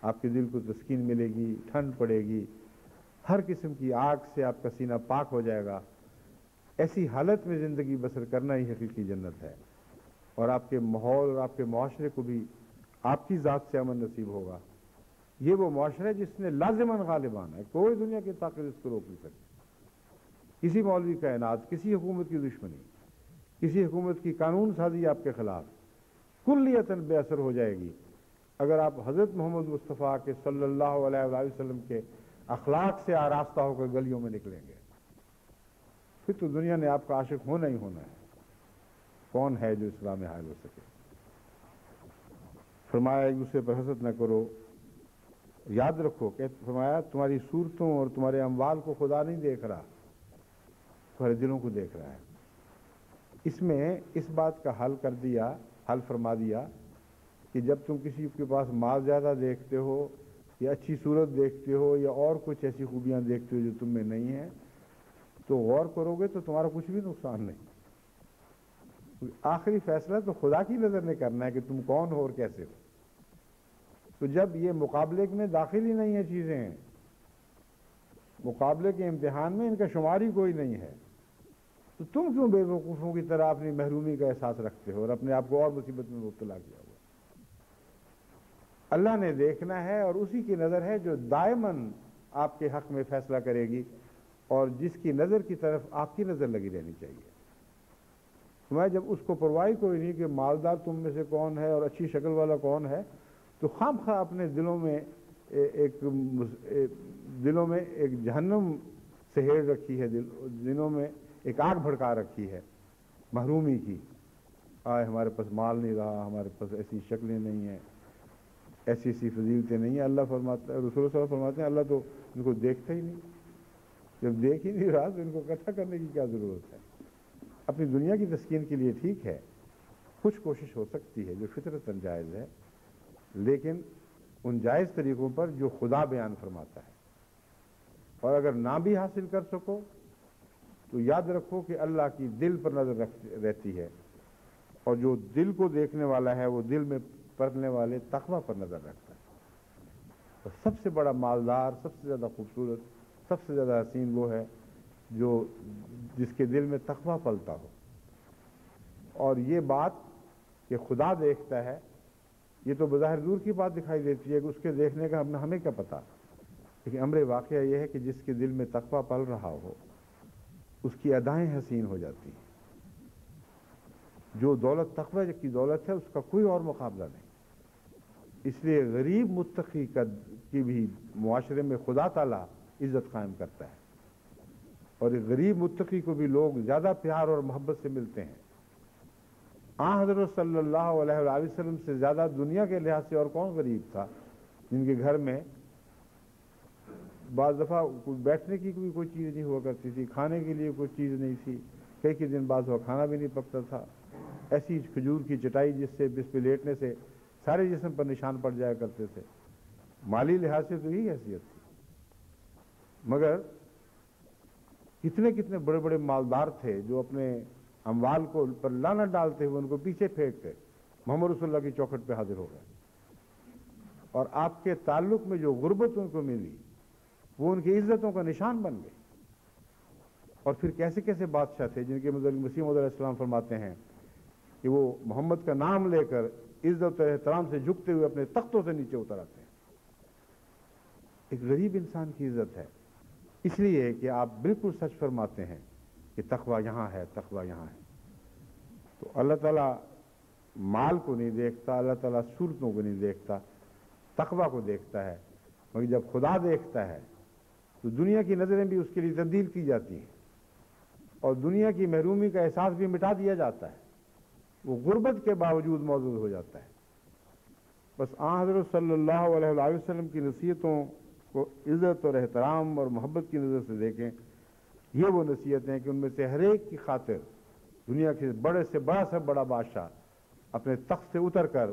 آپ کے دل کو تسکین ملے گی، ٹھنڈ پڑے گی، ہر قسم کی آگ سے آپ کا سینہ پاک ہو جائے گا۔ ایسی حالت میں زندگی بسر کرنا ہی حقیقی جنت ہے، اور آپ کے ماحول اور آپ کے معاشرے کو بھی آپ کی ذات سے امن نصیب ہوگا۔ یہ وہ معاشرہ ہے جس نے لازماً غالبان ہے، کوئی دنیا کی طاقت اس کو روک نہیں سکتی۔ کسی مولوی کا عناد، کسی حکومت کی دشمنی، کسی حکومت کی قانون سازی آپ کے خلاف کلیتاً بے اثر ہو جائے گی اگر آپ حضرت محمد مصطفیٰ کے صلی اللہ علیہ وسلم کے اخلاق سے آراستہ ہو کر گلیوں میں نکلیں گے۔ پھر تو دنیا نے آپ کا عاشق ہونا ہی ہونا ہے۔ کون ہے جو اسلام میں حائل ہو سکے؟ فرمایا ایک دوسرے پر حسد نہ کرو، یاد رکھو کہ فرمایا تمہاری صورتوں اور تمہارے اموال کو خدا نہیں دیکھ رہا، تمہارے دلوں کو دیکھ رہا ہے۔ اس میں اس بات کا حل فرما دیا کہ جب تم کسی کے پاس مال زیادہ دیکھتے ہو یا اچھی صورت دیکھتے ہو یا اور کچھ ایسی خوبیاں دیکھتے ہو جو تم میں نہیں ہیں، تو غور کرو گے تو تمہارا کچھ بھی نقصان نہیں۔ آخری فیصلہ تو خدا کی نظر نے کرنا ہے کہ تم کون ہو اور کیسے ہو۔ تو جب یہ مقابلے میں داخل ہی نہیں ہے چیزیں، مقابلے کے امتحان میں ان کا شمار ہی کوئی نہیں ہے، تو تم کیوں بے وقوفوں کی طرح اپنی محرومی کا احساس رکھتے ہو اور اپنے آپ کو اور مصیبت میں مبتلا کیا ہوا؟ اللہ نے دیکھنا ہے، اور اسی کی نظر ہے جو دائماً آپ کے حق میں فیصلہ کرے گی، اور جس کی نظر کی طرف آپ کی نظر لگی رہنی چاہیے۔ میں جب اس کو پرواہی کوئی نہیں کہ مالدار تم میں سے کون ہے اور اچھی شکل والا کون ہے، تو خام خواہ اپنے دلوں میں ایک دلوں میں ایک جہنم سہیڑ رکھی ہے، دلوں میں ایک آگ بھڑکا رکھی ہے محرومی کی. ہمارے پاس مال نہیں رہا، ہمارے پاس ایسی شکلیں نہیں ہیں، ایسی فضیلتیں نہیں ہیں. اللہ فرماتا ہے، رسول صلی اللہ علیہ وسلم فرماتے ہیں اللہ تو ان کو دیکھتا ہی نہیں. جب دیکھ ہی نہیں رہا تو ان کو اکٹھا کرنے کی کیا ضرورت ہے؟ اپنی دنیا کی تسکین کے لیے ٹھیک ہے، کچھ کوشش ہو سکتی ہے جو فطرتاً جائز ہے، لیکن ان جائز طریقوں پر جو خدا بیان فرماتا ہے. اور اگر نہ بھی حاصل کر سکو تو یاد رکھو کہ اللہ کی دل پر نظر رہتی ہے، اور جو دل کو دیکھنے والا ہے وہ دل میں پرنے والے تقوی پر نظر رکھتا ہے. تو سب سے بڑا مالدار، سب سے زیادہ خوبصورت، سب سے زیادہ حسین وہ ہے جس کے دل میں تقوی پلتا ہو. اور یہ بات کہ خدا دیکھتا ہے، یہ تو بظاہر دور کی بات دکھائی دیتی ہے کہ اس کے دیکھنے کا ہمیں کیا پتا، لیکن امر واقعہ یہ ہے کہ جس کے دل میں تقوی پل رہا ہو اس کی ادائیں حسین ہو جاتی ہیں. جو دولت تقوی کی دولت ہے اس کا کوئی اور مقابلہ نہیں. اس لیے غریب متقی کی بھی معاشرے میں خدا تعالیٰ عزت قائم کرتا ہے، اور ایک غریب متقی کو بھی لوگ زیادہ پیار اور محبت سے ملتے ہیں. حضرت صلی اللہ علیہ وآلہ وسلم سے زیادہ دنیا کے لحاظ سے اور کون غریب تھا جن کے گھر میں بعض دفعہ بیٹھنے کی کوئی چیز نہیں ہوا کرتی تھی، کھانے کے لیے کوئی چیز نہیں تھی، کئی دن بعد وہ کھانا بھی نہیں پکتا تھا. ایسی کھجور کی چٹائی جس پہ لیٹنے سے سارے جسم پر نشان پڑ جایا کرتے تھے. مالی لحاظ سے تو یہی حیثیت تھی. مگر کتنے بڑے بڑے مالدار تھے جو اپنے اموال کو پر لعنت ڈالتے ہوئے ان کو پیچھے پھینک کر محمد رسول اللہ کی چوکھٹ پہ حاضر ہو گئے. اور آپ کے تعلق میں جو غربت ان کو ملی وہ ان کی عزتوں کا نشان بن گئی. اور پھر کیسے بادشاہ تھے جن کے متعلق مسیح موعود علیہ السلام فرماتے ہیں کہ وہ محمد کا نام لے کر عزت و احترام سے جھکتے ہوئے اپنے تختوں سے نیچے اتر آتے ہیں. ایک غریب انسان کی عزت ہے. اس لیے کہ آپ بالکل سچ فرماتے ہیں کہ تقوی یہاں ہے، تقوی یہاں ہے. تو اللہ تعالیٰ مال کو نہیں دیکھتا، اللہ تعالیٰ صورتوں کو نہیں دیکھتا، تقوی کو دیکھتا ہے. مگر جب خدا دیکھتا ہے تو دنیا کی نظریں بھی اس کے لیے تبدیل کی جاتی ہیں، اور دنیا کی محرومی کا احساس بھی مٹا دیا جاتا ہے. وہ غربت کے باوجود موجود ہو جاتا ہے. بس حضرت صلی اللہ علیہ وآلہ وسلم کی نصیحتوں کو عزت اور احترام اور محبت کی نظر سے دیکھیں. یہ وہ نصیحتیں ہیں کہ ان میں سے ہر ایک کی خاطر دنیا کے بڑے سے بڑا بادشاہ اپنے تخت سے اتر کر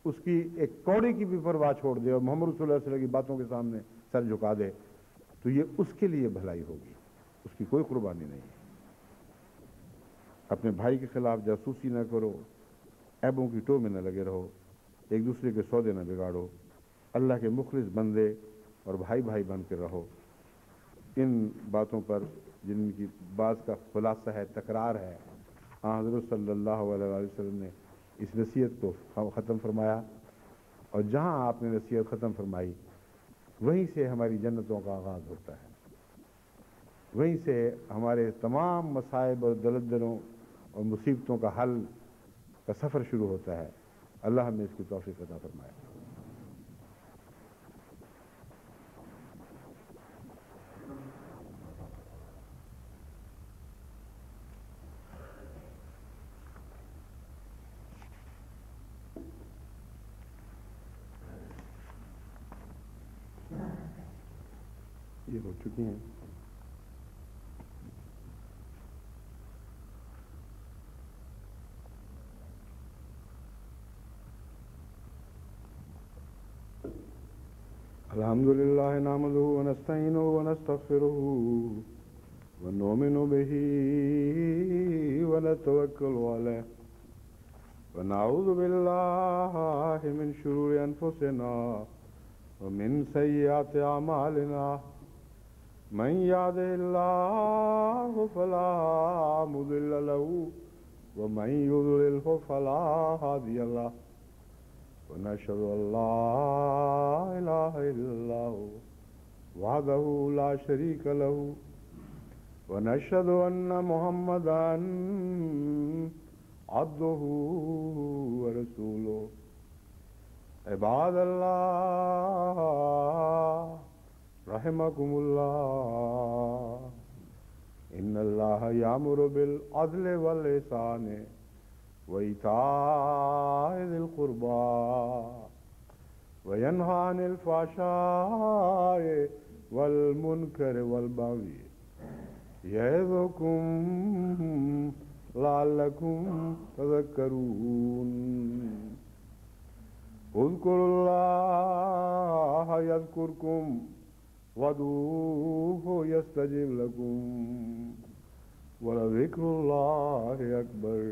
اس کی ایک کوڑی کی بھی پرواہ چھوڑ دے اور محمد رسول اللہ صلی اللہ علیہ وسلم کی باتوں کے سامنے سر جھکا دے تو یہ اس کے لیے بھلائی ہوگی، اس کی کوئی قربانی نہیں ہے. اپنے بھائی کے خلاف جاسوسی نہ کرو، عیبوں کی ٹو میں نہ لگے رہو، ایک دوسرے کے سودے نہ بگاڑو، اللہ کے مخلص بندے اور بھائی بن کے رہو. ان باتوں پر جن کی بعض کا خلاصہ ہے، تکرار ہے، حضرت صلی اللہ علیہ وآلہ وسلم نے اس نصیحت کو ختم فرمایا، اور جہاں آپ نے نصیحت ختم فرمائی وہیں سے ہماری جنتوں کا آغاز ہوتا ہے، وہیں سے ہمارے تمام مصائب اور دلدلوں اور مصیبتوں کا حل کا سفر شروع ہوتا ہے. اللہ ہمیں اس کی توفیق عطا فرمائے. یہ ہو چکی ہیں. الحمد للہ نحمدہ ونستعینہ ونستغفرہ ونؤمن بہ ونتوکل علیہ ونعوذ باللہ من شرور انفسنا ومن سیئات اعمالنا من یهده اللہ فلا مضل له ومن یضللہ فلا ہادی له ونشهد ان لا اله الا الله وحده لا شريك له ونشهد ان محمدا عبده ورسوله. عباد اللہ رحمکم اللہ ان اللہ یامر بالعدل والاحسان وایتاء ذی القربى وینہی عن الفحشاء والمنکر والبغی یعظکم لعلکم تذکرون اذکروا اللہ یذکرکم وادعوہ یستجب لکم ولذکر اللہ اکبر